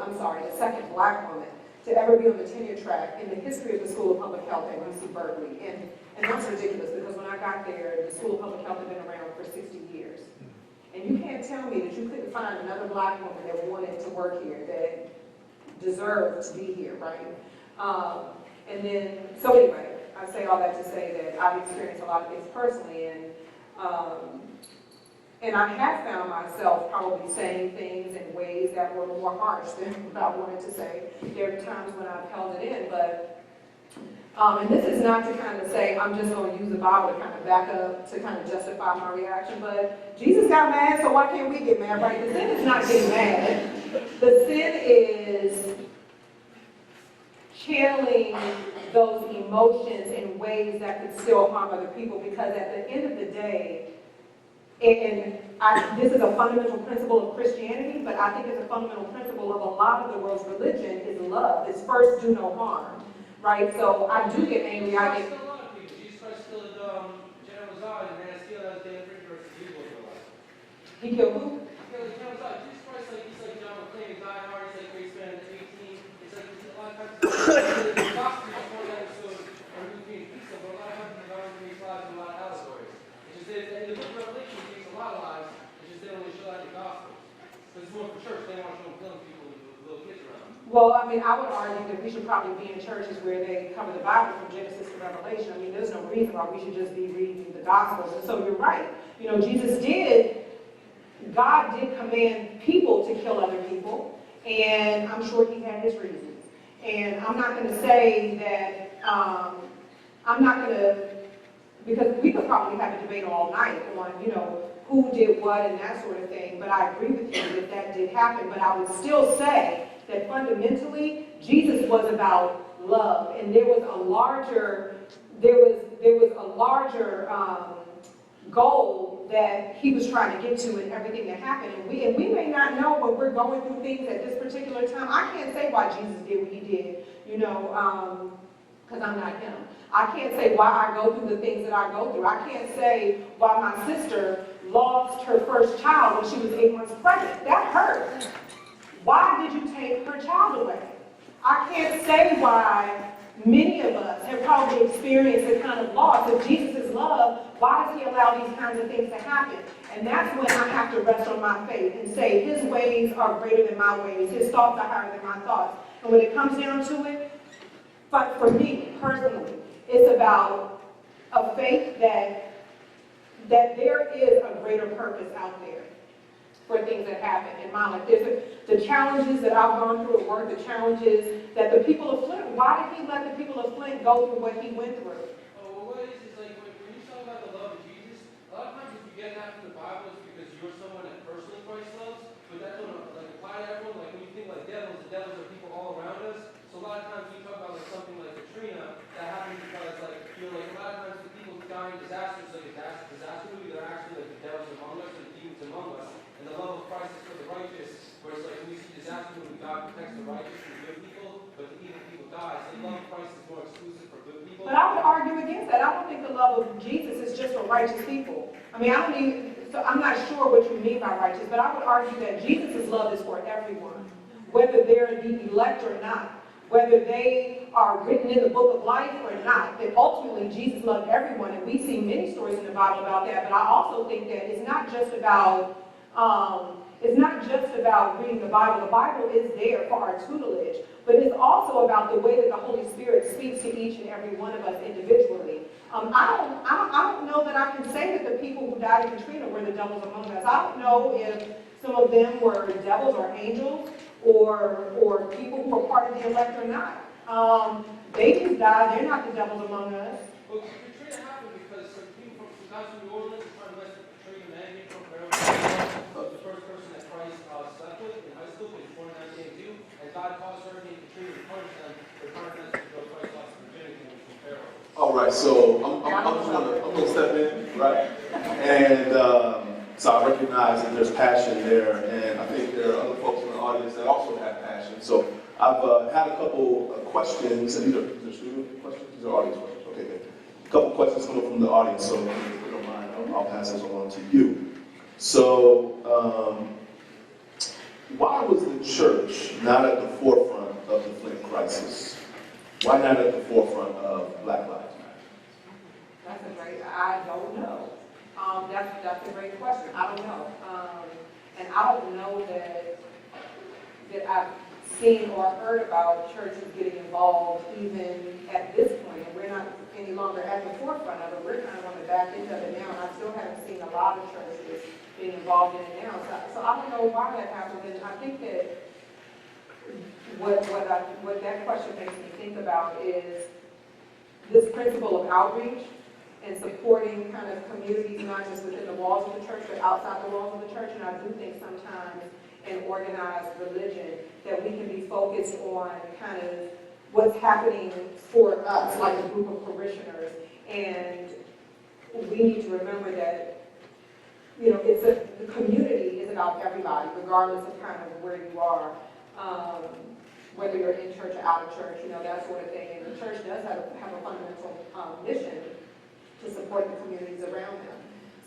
Speaker 2: second Black woman to ever be on the tenure track in the history of the School of Public Health at UC Berkeley. And that's ridiculous because when I got there, the School of Public Health had been around for 60 years. And you can't tell me that you couldn't find another Black woman that wanted to work here, that deserved to be here, right? And then, so anyway, I say all that to say that I've experienced a lot of things personally, and I have found myself probably saying things in ways that were more harsh than what I wanted to say. There are times when I've held it in, but, and this is not to kind of say, I'm just going to use the Bible to kind of back up, to kind of justify my reaction, but Jesus got mad, so why can't we get mad, right? The sin is not getting mad. The sin is channeling those emotions in ways that could still harm other people, because at the end of the day, this is a fundamental principle of Christianity, but I think it's a fundamental principle of a lot of the world's religion is love. It's first do no harm, right? So I do get angry.
Speaker 3: Jesus Christ killed a lot of people. Jesus Christ killed General Zod, and then still has Dan Frick versus evil in life.
Speaker 2: He killed who?
Speaker 3: He killed General Zod. Jesus Christ, he's like John McClane, he's Die Hard, he's like Grace Man, 18. It's like a lot of times the gospel is one episode on who's being pizza, but a lot of times the God brings lives and a lot of allegories. It's just that in the book of Revelation, it takes a lot of lives. It's just they don't really show that in the gospel. Because it's more for church, they don't want to show them killing people with little kids around.
Speaker 2: Well, I mean, I would argue that we should probably be in churches where they cover the Bible from Genesis to Revelation. I mean, there's no reason why we should just be reading the Gospels. And so you're right. You know, God did command people to kill other people, and I'm sure he had his reasons. And I'm not going to say that, I'm not going to, because we could probably have a debate all night on, you know, who did what and that sort of thing, but I agree with you that that did happen. But I would still say that fundamentally, Jesus was about love, and there was a larger goal that he was trying to get to in everything that happened. And we may not know when we're going through things at this particular time. I can't say why Jesus did what he did, you know, because I'm not him. I can't say why I go through the things that I go through. I can't say why my sister lost her first child when she was 8 months pregnant. That hurt. Why did you take her child away? I can't say why many of us have probably experienced the kind of loss of Jesus' love. Why does he allow these kinds of things to happen? And that's when I have to rest on my faith and say his ways are greater than my ways. His thoughts are higher than my thoughts. And when it comes down to it, but for me personally, it's about a faith that there is a greater purpose out there for things that happen in my life. The challenges that I've gone through at work, the challenges that the people of Flint, why did he let the people of Flint go through what he went through?
Speaker 3: Oh, well, what it is like when you talk about the love of Jesus, a lot of times if you get that from the Bible, it's because you're someone that personally Christ loves, but that don't like apply to everyone. Like when you think like devils, the devils are people all around us. So a lot of times you talk about like something like Katrina, that happens because like, you know, like a lot of times the people die in disasters, like a disaster movie, they're actually like the devils among us or the demons among us. And the love of Christ is for the righteous, where it's like when we see disaster movie, God protects the righteous and the good people, but the evil people die. So the love of Christ is more exclusive for good people.
Speaker 2: But I would argue against that. I don't think the love of Jesus is just for righteous people. I mean, so I'm not sure what you mean by righteous, but I would argue that Jesus' love is for everyone, whether they're the elect or not, whether they are written in the book of life or not. That ultimately Jesus loved everyone, and we see many stories in the Bible about that. But I also think that it's not just about It's not just about reading the Bible. The Bible is there for our tutelage, but it's also about the way that the Holy Spirit speaks to each and every one of us individually. I don't know that I can say that the people who died in Katrina were the devils among us. I don't know if some of them were devils or angels or people who were part of the elect or not. Babies died, they're not the devils among us.
Speaker 3: Well, Katrina happened because some people from guys from New Orleans were trying to rescue Katrina, man, came from Maryland. The first person that Christ slept with in high school was born in 1982, and God caused Hurricane Katrina to punish them for trying to rescue Christ lost his virginity from Pharaoh.
Speaker 1: All right, so I'm gonna step in, right? And so I recognize that there's passion there, and I think there are other folks in the audience that also have passion. So I've had a couple of questions, and these are student questions, these are audience questions. Okay, good. A couple questions coming from the audience, so if you don't mind, I'll pass this along to you. So, why was the church not at the forefront of the Flint crisis? Why not at the forefront of Black Lives Matter?
Speaker 2: I don't know. That's a great question. I don't know. And I don't know that I've seen or heard about churches getting involved even at this point. And we're not any longer at the forefront of it. We're kind of on the back end of it now. And I still haven't seen a lot of churches being involved in it now. So I don't know why that happened. And I think that what that question makes me think about is this principle of outreach and supporting kind of communities, not just within the walls of the church, but outside the walls of the church. And I do think sometimes in organized religion that we can be focused on kind of what's happening for us, like a group of parishioners. And we need to remember that, you know, the community is about everybody, regardless of kind of where you are, whether you're in church or out of church, you know, that sort of thing. And the church does have a fundamental mission to support the communities around them.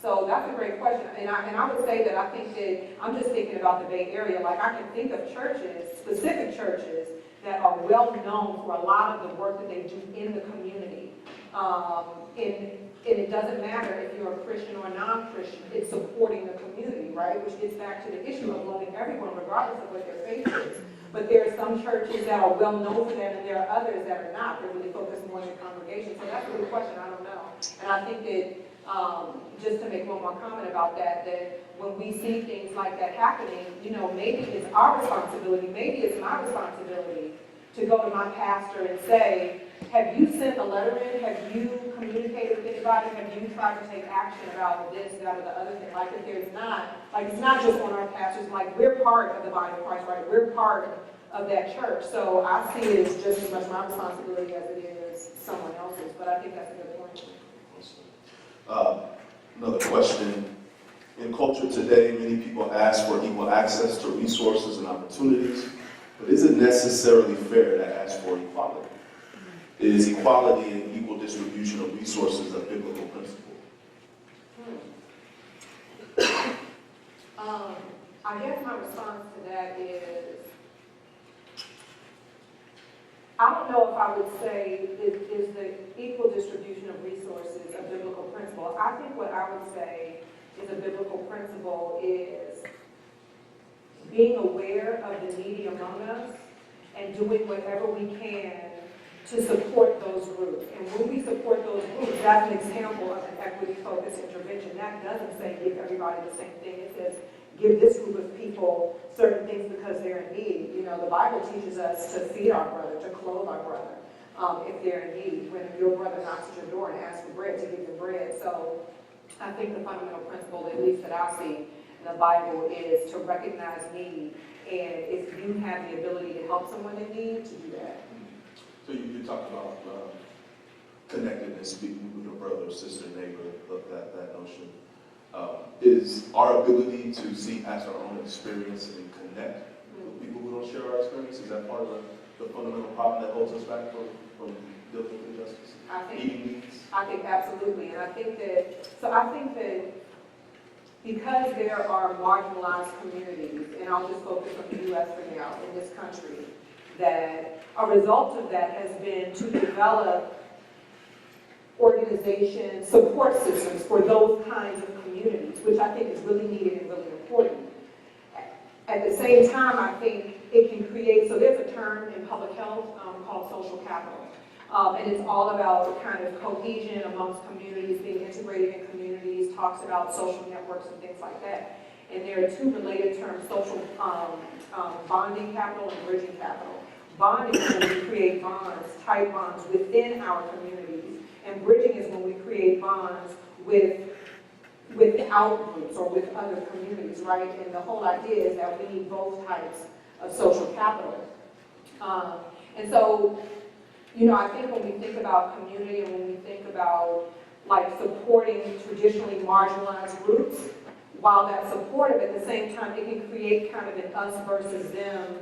Speaker 2: So that's a great question. And I would say that I think that, I'm just thinking about the Bay Area, like I can think of churches, specific churches, that are well known for a lot of the work that they do in the community. And it doesn't matter if you're a Christian or non-Christian, it's supporting the community, right? Which gets back to the issue of loving everyone, regardless of what their faith is. But there are some churches that are well known for that, and there are others that are not. They're really focused more on the congregation. So that's a good question, I don't know. And I think that, just to make one more comment about that, that when we see things like that happening, you know, maybe it's our responsibility, maybe it's my responsibility to go to my pastor and say, have you sent a letter in? Have you communicated with anybody? Have you tried to take action about this, that, or the other thing? Like if there's not, like it's not just on our pastors, like we're part of the body of Christ, right? We're part of that church. So I see it as just as much my responsibility as it is someone else's, but I think that's a good point.
Speaker 1: Another question. In culture today, many people ask for equal access to resources and opportunities, but is it necessarily fair to ask for equality? Is equality and equal distribution of resources a biblical principle?
Speaker 2: I guess my response to that is, I don't know if I would say is the equal distribution of resources a biblical principle. I think what I would say is a biblical principle is being aware of the needy among us and doing whatever we can to support those groups. And when we support those groups, that's an example of an equity-focused intervention. That doesn't say give everybody the same thing. It says give this group of people certain things because they're in need. You know, the Bible teaches us to feed our brother, to clothe our brother, if they're in need. When your brother knocks at your door and asks for bread, to give them bread. So I think the fundamental principle, at least that I see in the Bible, is to recognize need. And if you have the ability to help someone in need, to do that.
Speaker 1: So you talked about connectedness, speaking with your brother, sister, neighbor, that notion. Is our ability to see past our own experience and connect with people who don't share our experience, is that part of the fundamental problem that holds us back from dealing with injustice?
Speaker 2: I think absolutely. And I think that because there are marginalized communities, and I'll just focus on the U.S. for now, in this country, that a result of that has been to develop organizations, support systems for those kinds of communities, which I think is really needed and really important. At the same time, I think it can create, so there's a term in public health called social capital. And it's all about kind of cohesion amongst communities, being integrated in communities, talks about social networks and things like that. And there are two related terms, social bonding capital and bridging capital. Bonding is when we create bonds, tight bonds within our communities. And bridging is when we create bonds with out-groups or with other communities, right? And the whole idea is that we need both types of social capital. And so, you know, I think when we think about community and when we think about like supporting traditionally marginalized groups, while that's supportive, at the same time, it can create kind of an us versus them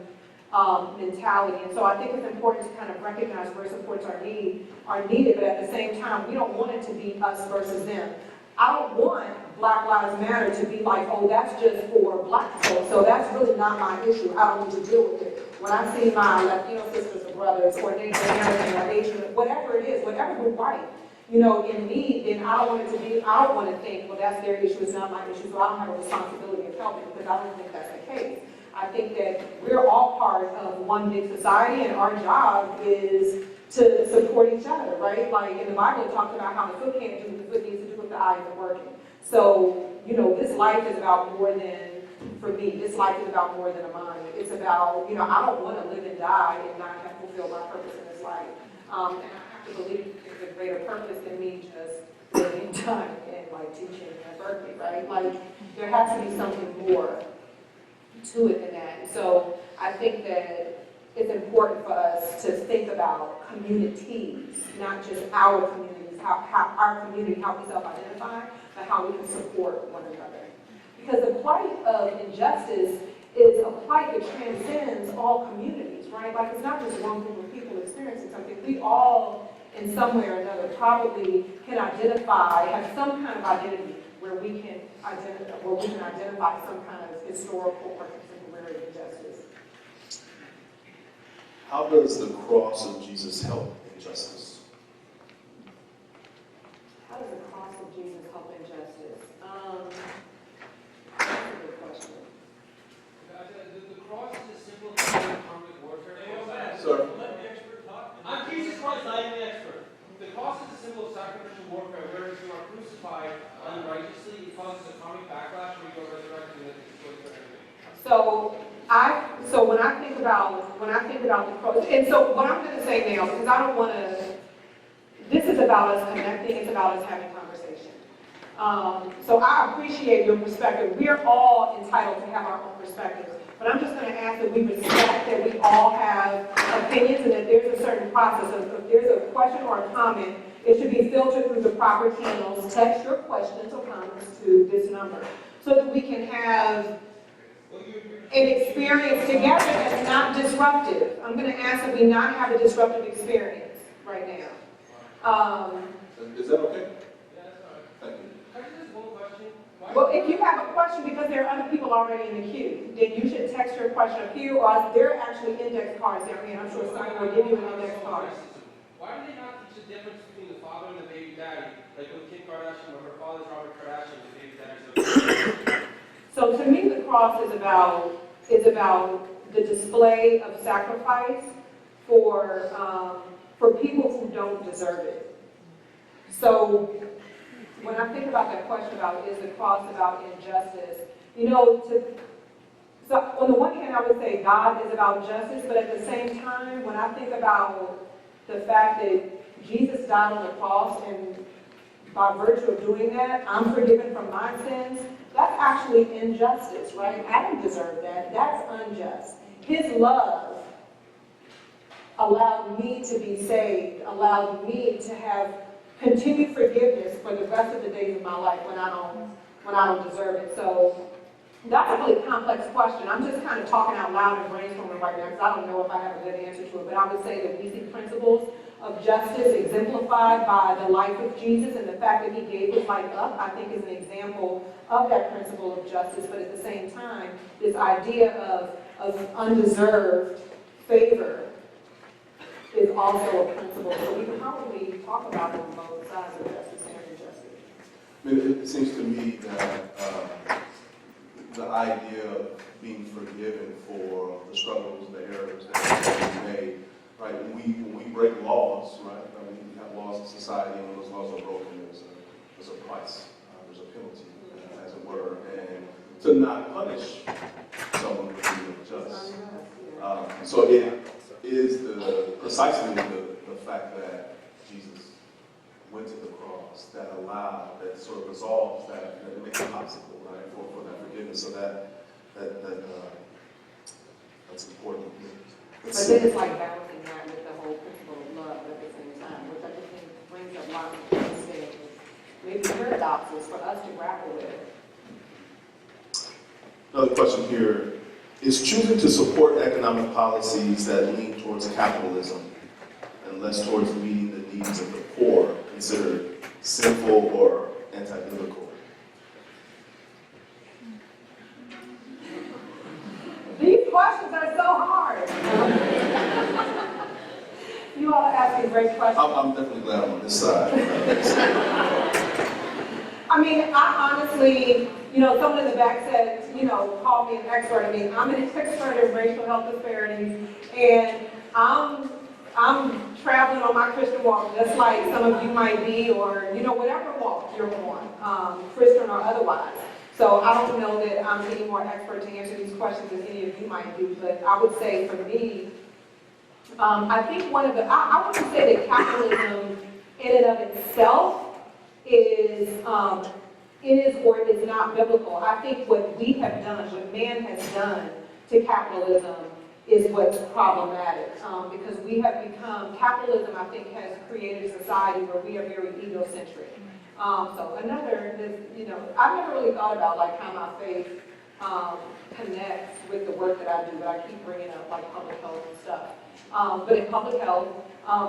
Speaker 2: mentality. And so I think it's important to kind of recognize where supports are needed, but at the same time, we don't want it to be us versus them. I don't want Black Lives Matter to be like, oh, that's just for Black folks, so that's really not my issue. I don't need to deal with it. When I see my Latino sisters or brothers, or Native American or Asian, whatever it is, whatever we're white, you know, in need, then I don't want to think, well, that's their issue, it's not my issue, so I don't have a responsibility of helping, because I don't think that's the case. I think that we're all part of one big society, and our job is to support each other, right? Like in the Bible, it talks about how the foot can't do what the foot needs to do if the eye isn't working. So, you know, this life is about more than, for me, this life is about more than Amani. It's about, you know, I don't want to live and die and not have fulfilled my purpose in this life. And I have to believe there's a greater purpose than me just living and dying and like teaching at Berkeley, right? Like there has to be something more to it than that. And so I think that it's important for us to think about communities, not just our communities, how our community, how we self-identify, but how we can support one another. Because the plight of injustice is a plight that transcends all communities, right? Like it's not just one group of people experiencing something. We all, in some way or another, probably can identify, have some kind of identity where we can identify some kind of historical or contemporary injustice.
Speaker 1: How does the cross of Jesus help injustice?
Speaker 2: How does the cross of Jesus help injustice? That's a good question.
Speaker 3: The cross is a symbol of conflict warfare.
Speaker 1: Sir?
Speaker 3: Let the expert talk. I'm Jesus Christ, I am the expert. The cross is a symbol of sacrificial warfare, whereas you are crucified unrighteously. It causes a karmic backlash where you are resurrected and destroyed for everything.
Speaker 2: So when I think about the cross, and so what I'm going to say now, because I don't want to, this is about us connecting, it's about us having conversation. So I appreciate your perspective. We're all entitled to have our own perspectives, but I'm just going to ask that we respect that we all have opinions and that there's a certain process. If there's a question or a comment, it should be filtered through the proper channels. Text your questions or comments to this number so that we can have an experience together that's not disruptive. I'm going to ask that we not have a disruptive experience right now.
Speaker 1: Is that okay?
Speaker 3: Yeah, that's all right.
Speaker 1: Thank you.
Speaker 3: Can I just one question?
Speaker 2: Well, if you have a question, because there are other people already in the queue, then you should text your question up here, or there are actually index cards down here, and I'm sure someone will give you an index card.
Speaker 3: Why do they not teach the difference between the father and the baby daddy? Like with Kim Kardashian, where her father's Robert Kardashian, the baby daddy's
Speaker 2: So to me, the cross is about the display of sacrifice for people who don't deserve it. So when I think about that question about is the cross about injustice, you know, so on the one hand, I would say God is about justice, but at the same time, when I think about the fact that Jesus died on the cross, and by virtue of doing that, I'm forgiven from my sins, that's actually injustice, right? I don't deserve that. That's unjust. His love allowed me to be saved, allowed me to have continued forgiveness for the rest of the days of my life when I don't deserve it. So that's a really complex question. I'm just kind of talking out loud and brainstorming right now because I don't know if I have a good answer to it. But I would say that we see principles of justice exemplified by the life of Jesus, and the fact that he gave his life up, I think, is an example of that principle of justice. But at the same time, this idea of undeserved favor is also a principle. So we can probably talk about it on both sides of justice and injustice.
Speaker 1: I mean, it seems to me that the idea of being forgiven for the struggles, the errors that we made, right? When we break laws, right? I mean, we have laws in society, and when those laws are broken, there's a price, there's a penalty, as it were, and to not punish someone would be unjust. So it is precisely the fact that Jesus went to the cross that allowed, that sort of resolves that it makes it possible, right, for that forgiveness. So that's important.
Speaker 2: But then it's like balancing that with the whole principle of love at the same time, which I just think brings up lots of interesting, maybe paradoxes for us to grapple with.
Speaker 1: Another question here. Is choosing to support economic policies that lean towards capitalism and less towards meeting the needs of the poor considered sinful or anti-biblical?
Speaker 2: These questions are so hard. You all are asking great questions.
Speaker 1: I'm definitely glad I'm on this side.
Speaker 2: I mean, I honestly, someone in the back said, called me an expert. I mean, I'm an expert in racial health disparities, and I'm traveling on my Christian walk, just like some of you might be, or, whatever walk you're on, Christian or otherwise. So I don't know that I'm any more expert to answer these questions than any of you might do, but I would say for me, I think I wouldn't say that capitalism in and of itself is or is not biblical. I think what we have done, what man has done to capitalism is what's problematic. Because we have capitalism, I think, has created a society where we are very egocentric. So I've never really thought about like how my faith connects with the work that I do, but I keep bringing up like public health and stuff. But in public health,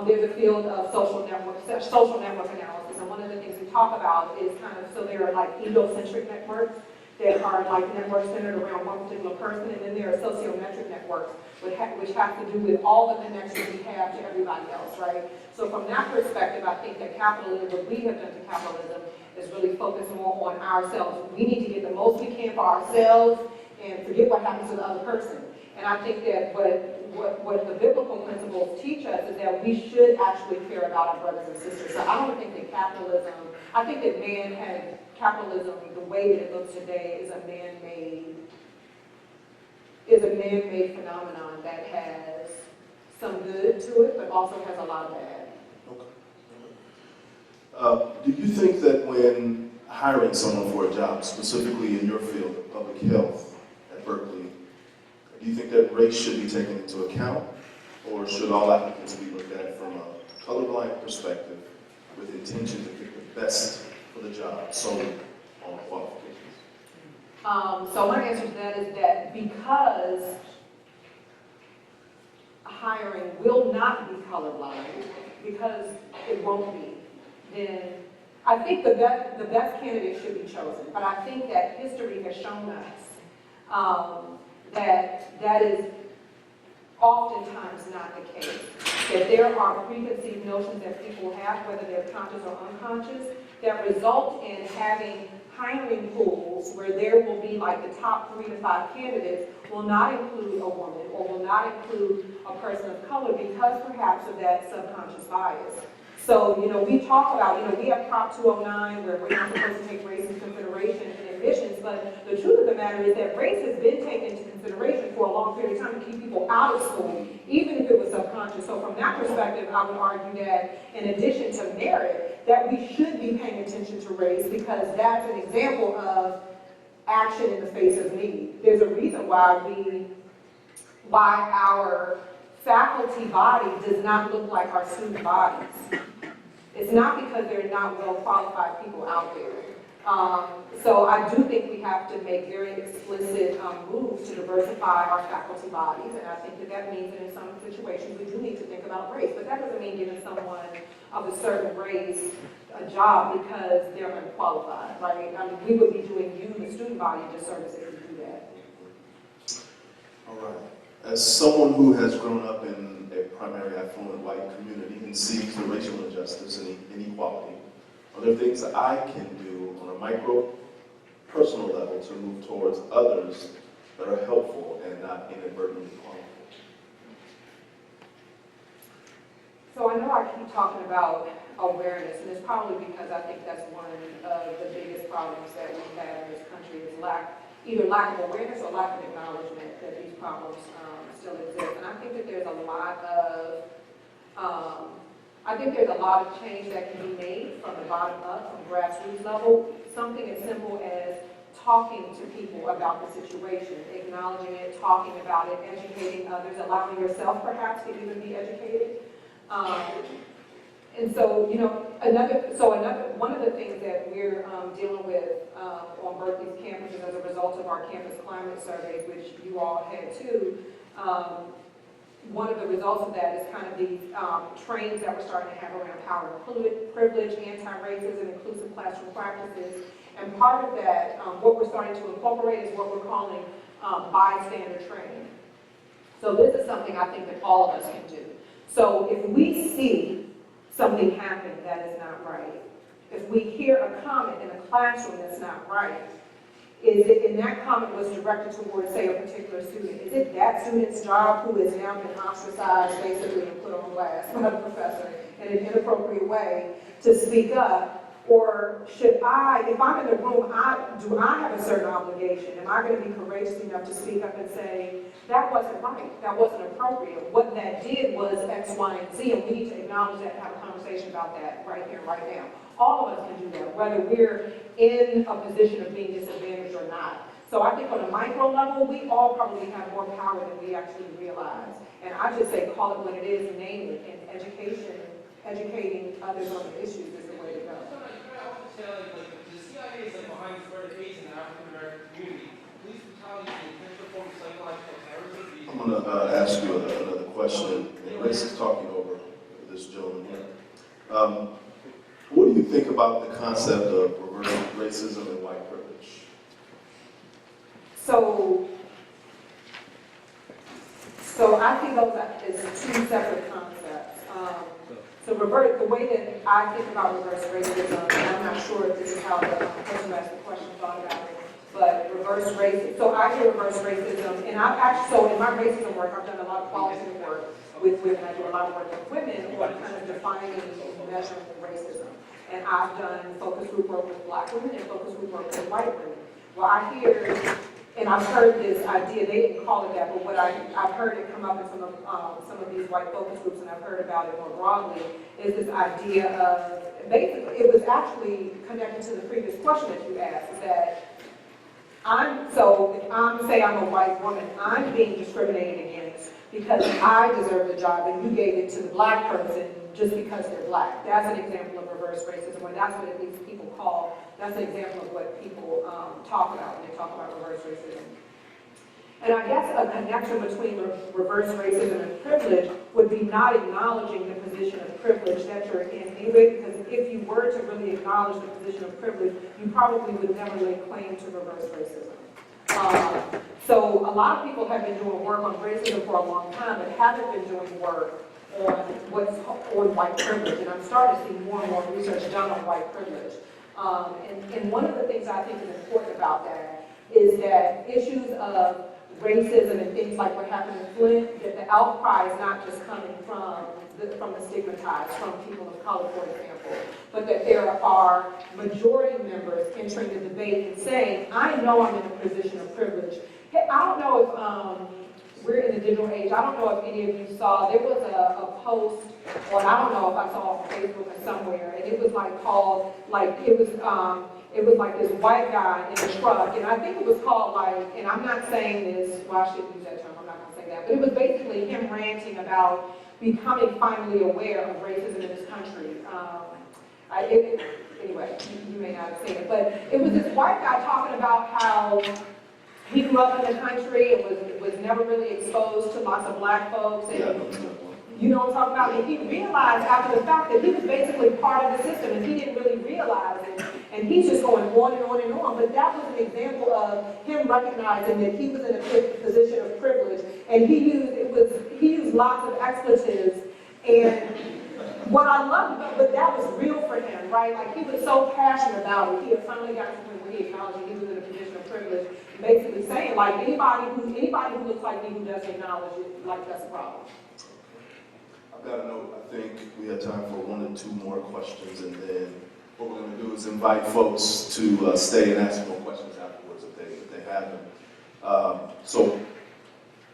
Speaker 2: there's a field of social network analysis, and one of the things we talk about is so there are like egocentric networks that are like networks centered around one particular person, and then there are sociometric networks which have to do with all the connections we have to everybody else, right? So from that perspective, I think that capitalism, what we have done to capitalism, is really focus more on ourselves. We need to get the most we can for ourselves and forget what happens to the other person. And I think that what the biblical principles teach us is that we should actually care about our brothers and sisters. So I don't think that I think that capitalism, the way that it looks today, is a man-made phenomenon that has some good to it, but also has a lot of bad.
Speaker 1: Okay. Do you think that when hiring someone for a job, specifically in your field of public health at Berkeley, do you think that race should be taken into account, or should all applicants be looked at from a colorblind perspective with intention to pick the best for the job solely on qualifications?
Speaker 2: So my answer to that is that because hiring will not be colorblind, because it won't be, then I think the best candidate should be chosen. But I think that history has shown us that is oftentimes not the case. That there are preconceived notions that people have, whether they're conscious or unconscious, that result in having hiring pools where there will be like the top 3 to 5 candidates will not include a woman or will not include a person of color because perhaps of that subconscious bias. So, we talk about, we have Prop 209 where we're not supposed to take race into consideration in admissions, but the truth of the matter is that race has been taken into consideration for a long period of time to keep people out of school, even if it was subconscious. So from that perspective, I would argue that in addition to merit, that we should be paying attention to race because that's an example of action in the face of need. There's a reason why our faculty body does not look like our student bodies. It's not because there are not well-qualified people out there. So I do think we have to make very explicit moves to diversify our faculty bodies, and I think that means that in some situations we do need to think about race, but that doesn't mean giving someone of a certain race a job because they're unqualified, right? I mean, we would be doing you, the student body, a disservice if we do that.
Speaker 1: All right. As someone who has grown up in a primarily affluent white community and sees the racial injustice and inequality, are there things that I can do on a micro personal level to move towards others that are helpful and not inadvertently harmful?
Speaker 2: So I know I keep talking about awareness, and it's probably because I think that's one of the biggest problems that we have in this country is either lack of awareness or lack of acknowledgement that these problems still exist. And I think that there's a lot of change that can be made from the bottom up, from grassroots level. Something as simple as talking to people about the situation, acknowledging it, talking about it, educating others, allowing yourself perhaps to even be educated. And so, one of the things that we're dealing with on Berkeley's campuses as a result of our campus climate surveys, which you all had too, one of the results of that is kind of these trains that we're starting to have around power and privilege, anti-racism, inclusive classroom practices. And part of that, what we're starting to incorporate is what we're calling bystander training. So this is something I think that all of us can do. So if we see something happen that is not right, if we hear a comment in a classroom that's not right, and that comment was directed towards, say, a particular student, is it that student's job who has now been ostracized, basically, and put on blast by the professor in an inappropriate way to speak up? Or should I, if I'm in the room, do I have a certain obligation? Am I going to be courageous enough to speak up and say, that wasn't right, that wasn't appropriate. What that did was X, Y, and Z, and we need to acknowledge that and have a conversation about that right here, right now. All of us can do that, whether we're in a position of being disadvantaged or not. So I think on a micro level, we all probably have more power than we actually realize. And I just say, call it what it is, name it, and educating others on the issues is the way to go.
Speaker 3: The CIA is behind the spread of AIDS in the African American community. Police brutality is an intentional form of psychological terrorism.
Speaker 1: I'm going to ask you another question. And Race is talking over this gentleman here. What do you think about the concept of reverse racism and white privilege?
Speaker 2: So I think those as two separate concepts. So the way that I think about reverse racism, and I'm not sure if this is how the person who asked the question thought about it, but reverse racism. So I hear reverse racism, and I've actually, so in my racism work, I've done a lot of qualitative work with women. I do a lot of work with women on kind of defining and measuring racism. And I've done focus group work with Black women and focus group work with white women. Well, I hear, and I've heard this idea, they didn't call it that, but what I've heard it come up in some of these white focus groups, and I've heard about it more broadly, is this idea of, basically, it was actually connected to the previous question that you asked, is that if I'm a white woman, I'm being discriminated against because I deserve the job and you gave it to the Black person just because they're Black. That's an example of reverse racism, or that's what at least people call, that's an example of what people talk about when they talk about reverse racism. And I guess a connection between reverse racism and privilege would be not acknowledging the position of privilege that you're in anyway, because if you were to really acknowledge the position of privilege, you probably would never lay claim to reverse racism. So a lot of people have been doing work on racism for a long time, but haven't been doing work on white privilege. And I'm starting to see more and more research done on white privilege. And one of the things I think is important about that is that issues of racism and things like what happened in Flint, that the outcry is not just coming from the stigmatized, from people of color, for example, but that there are majority members entering the debate and saying, I know I'm in a position of privilege. Hey, I don't know if we're in the digital age. I don't know if any of you saw, there was a post, or I don't know if I saw it on Facebook or somewhere, and it was like called, like, it was like this white guy in a truck, and I think it was called like, and I'm not saying this, well, I shouldn't use that term, I'm not going to say that, but it was basically him ranting about becoming finally aware of racism in this country. Anyway, you may not have seen it, but it was this white guy talking about how he grew up in the country and was never really exposed to lots of Black folks. And, you know what I'm talking about? And he realized after the fact that he was basically part of the system and he didn't really realize it. And he's just going on and on and on. But that was an example of him recognizing that he was in a position of privilege. And he used lots of expletives. And what I loved about, but that was real for him, right? Like he was so passionate about it. He had finally got to the point where he acknowledged he was in a position of privilege, basically saying like anybody who looks like me who doesn't acknowledge it, like that's a problem.
Speaker 1: I've got a note. I think we have time for 1 or 2 more questions, and then what we're going to do is invite folks to stay and ask more questions afterwards if they have them. So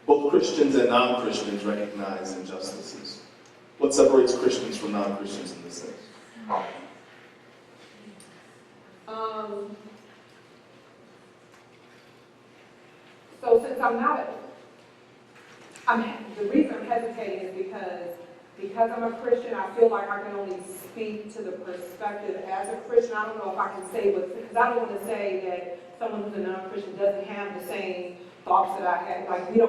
Speaker 1: both Christians and non-Christians recognize injustices. What separates Christians from non-Christians in this sense?
Speaker 2: So since the reason I'm hesitating is because I'm a Christian, I feel like I can only speak to the perspective as a Christian. I don't know if I can say because I don't want to say that someone who's a non-Christian doesn't have the same thoughts that I had. Like we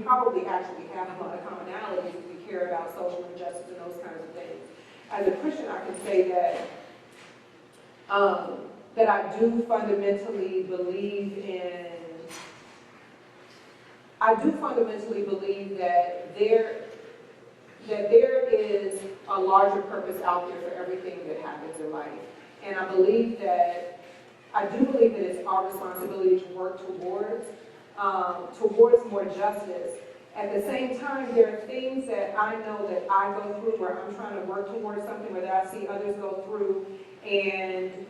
Speaker 2: probably actually have a lot of commonalities if we care about social injustice and those kinds of things. As a Christian, I can say that I do fundamentally believe that there is a larger purpose out there for everything that happens in life. And I do believe that it's our responsibility to work towards more justice. At the same time, there are things that I know that I go through where I'm trying to work towards something, where I see others go through, and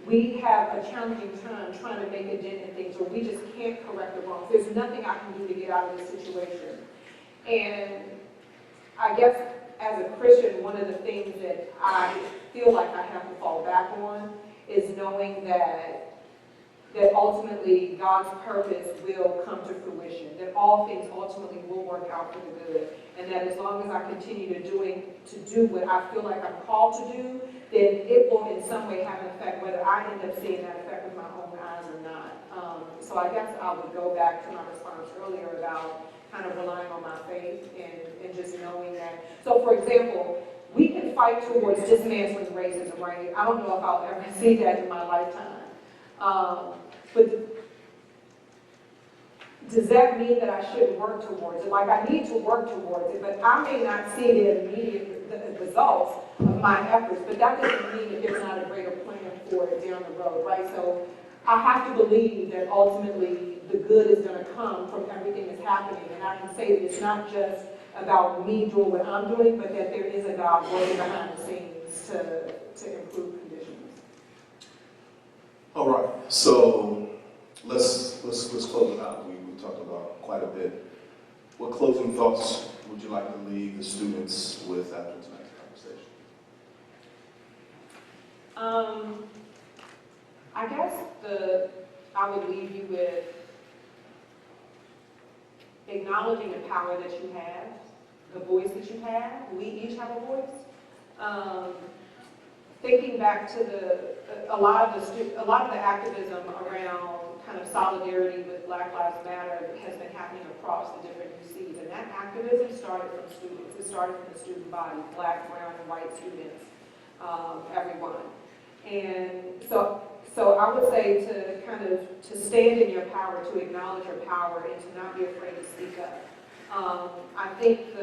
Speaker 2: we have a challenging time trying to make a dent in things, or we just can't correct the wrongs. There's nothing I can do to get out of this situation. And I guess as a Christian, one of the things that I feel like I have to fall back on is knowing that ultimately God's purpose will come to fruition, that all things ultimately will work out for the good, and that as long as I continue to do what I feel like I'm called to do, then it will in some way have an effect, whether I end up seeing that effect with my own eyes or not. So I guess I would go back to my response earlier about kind of relying on my faith and just knowing that. So for example, we can fight towards dismantling racism, right? I don't know if I'll ever see that in my lifetime. But does that mean that I shouldn't work towards it? Like, I need to work towards it, but I may not see the immediate results of my efforts, but that doesn't mean that there's not a greater plan for it down the road, right? So I have to believe that ultimately the good is going to come from everything that's happening, and I can say that it's not just about me doing what I'm doing, but that there is a God working behind the scenes to improve conditions.
Speaker 1: All right, so let's close it out. We talked about quite a bit. What closing thoughts would you like to leave the students with after tonight's conversation?
Speaker 2: I guess I would leave you with acknowledging the power that you have, the voice that you have. We each have a voice. Thinking back to a lot of the activism around kind of solidarity with Black Lives Matter has been happening across the different UCs, and that activism started from students. It started from the student body, Black, brown, and white students, everyone. And so I would say to stand in your power, to acknowledge your power, and to not be afraid to speak up. I think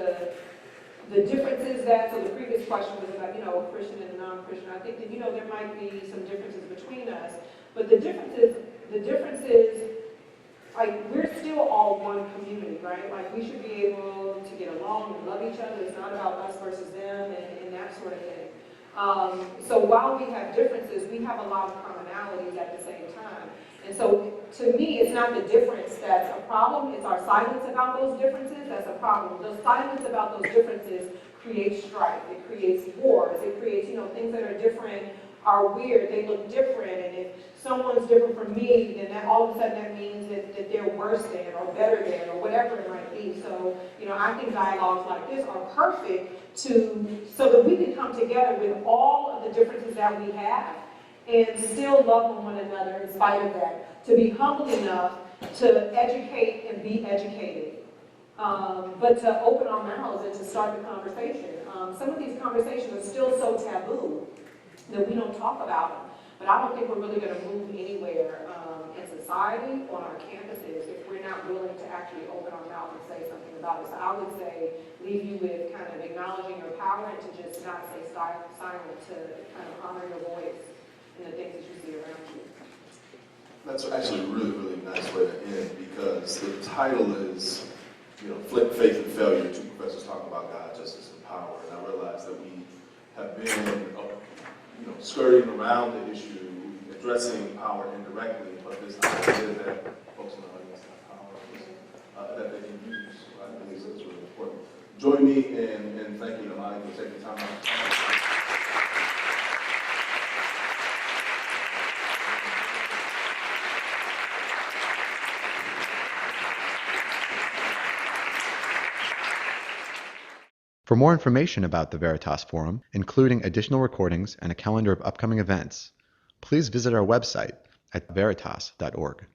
Speaker 2: the differences so the previous question was about, a Christian and a non-Christian. I think that, there might be some differences between us, but the differences, like, we're still all one community, right? Like, we should be able to get along and love each other. It's not about us versus them and that sort of thing. So while we have differences, we have a lot of commonalities at the same time. And so, to me, it's not the difference that's a problem, it's our silence about those differences that's a problem. The silence about those differences creates strife, it creates wars, it creates, things that are different are weird, they look different, and if someone's different from me, then that all of a sudden that means that they're worse than, or better than, or whatever it might be. So, I think dialogues like this are perfect so that we can come together with all of the differences that we have, and still love one another in spite of that, to be humble enough to educate and be educated, but to open our mouths and to start the conversation. Some of these conversations are still so taboo that we don't talk about them. But I don't think we're really gonna move anywhere, in society, on our campuses, if we're not willing to actually open our mouth and say something about it. So I would say, leave you with kind of acknowledging your power and to just not stay silent, to kind of honor your voice in the things that you see around you.
Speaker 1: That's actually a really, really nice way to end, because the title is, Flint, Faith, and Failure, two professors talking about God, justice, and power. And I realize that we have been, skirting around the issue, addressing power indirectly, but this idea that folks in the audience have power that they can use, I think is really important. Join me in thanking Amani for taking time out.
Speaker 4: For more information about the Veritas Forum, including additional recordings and a calendar of upcoming events, please visit our website at veritas.org.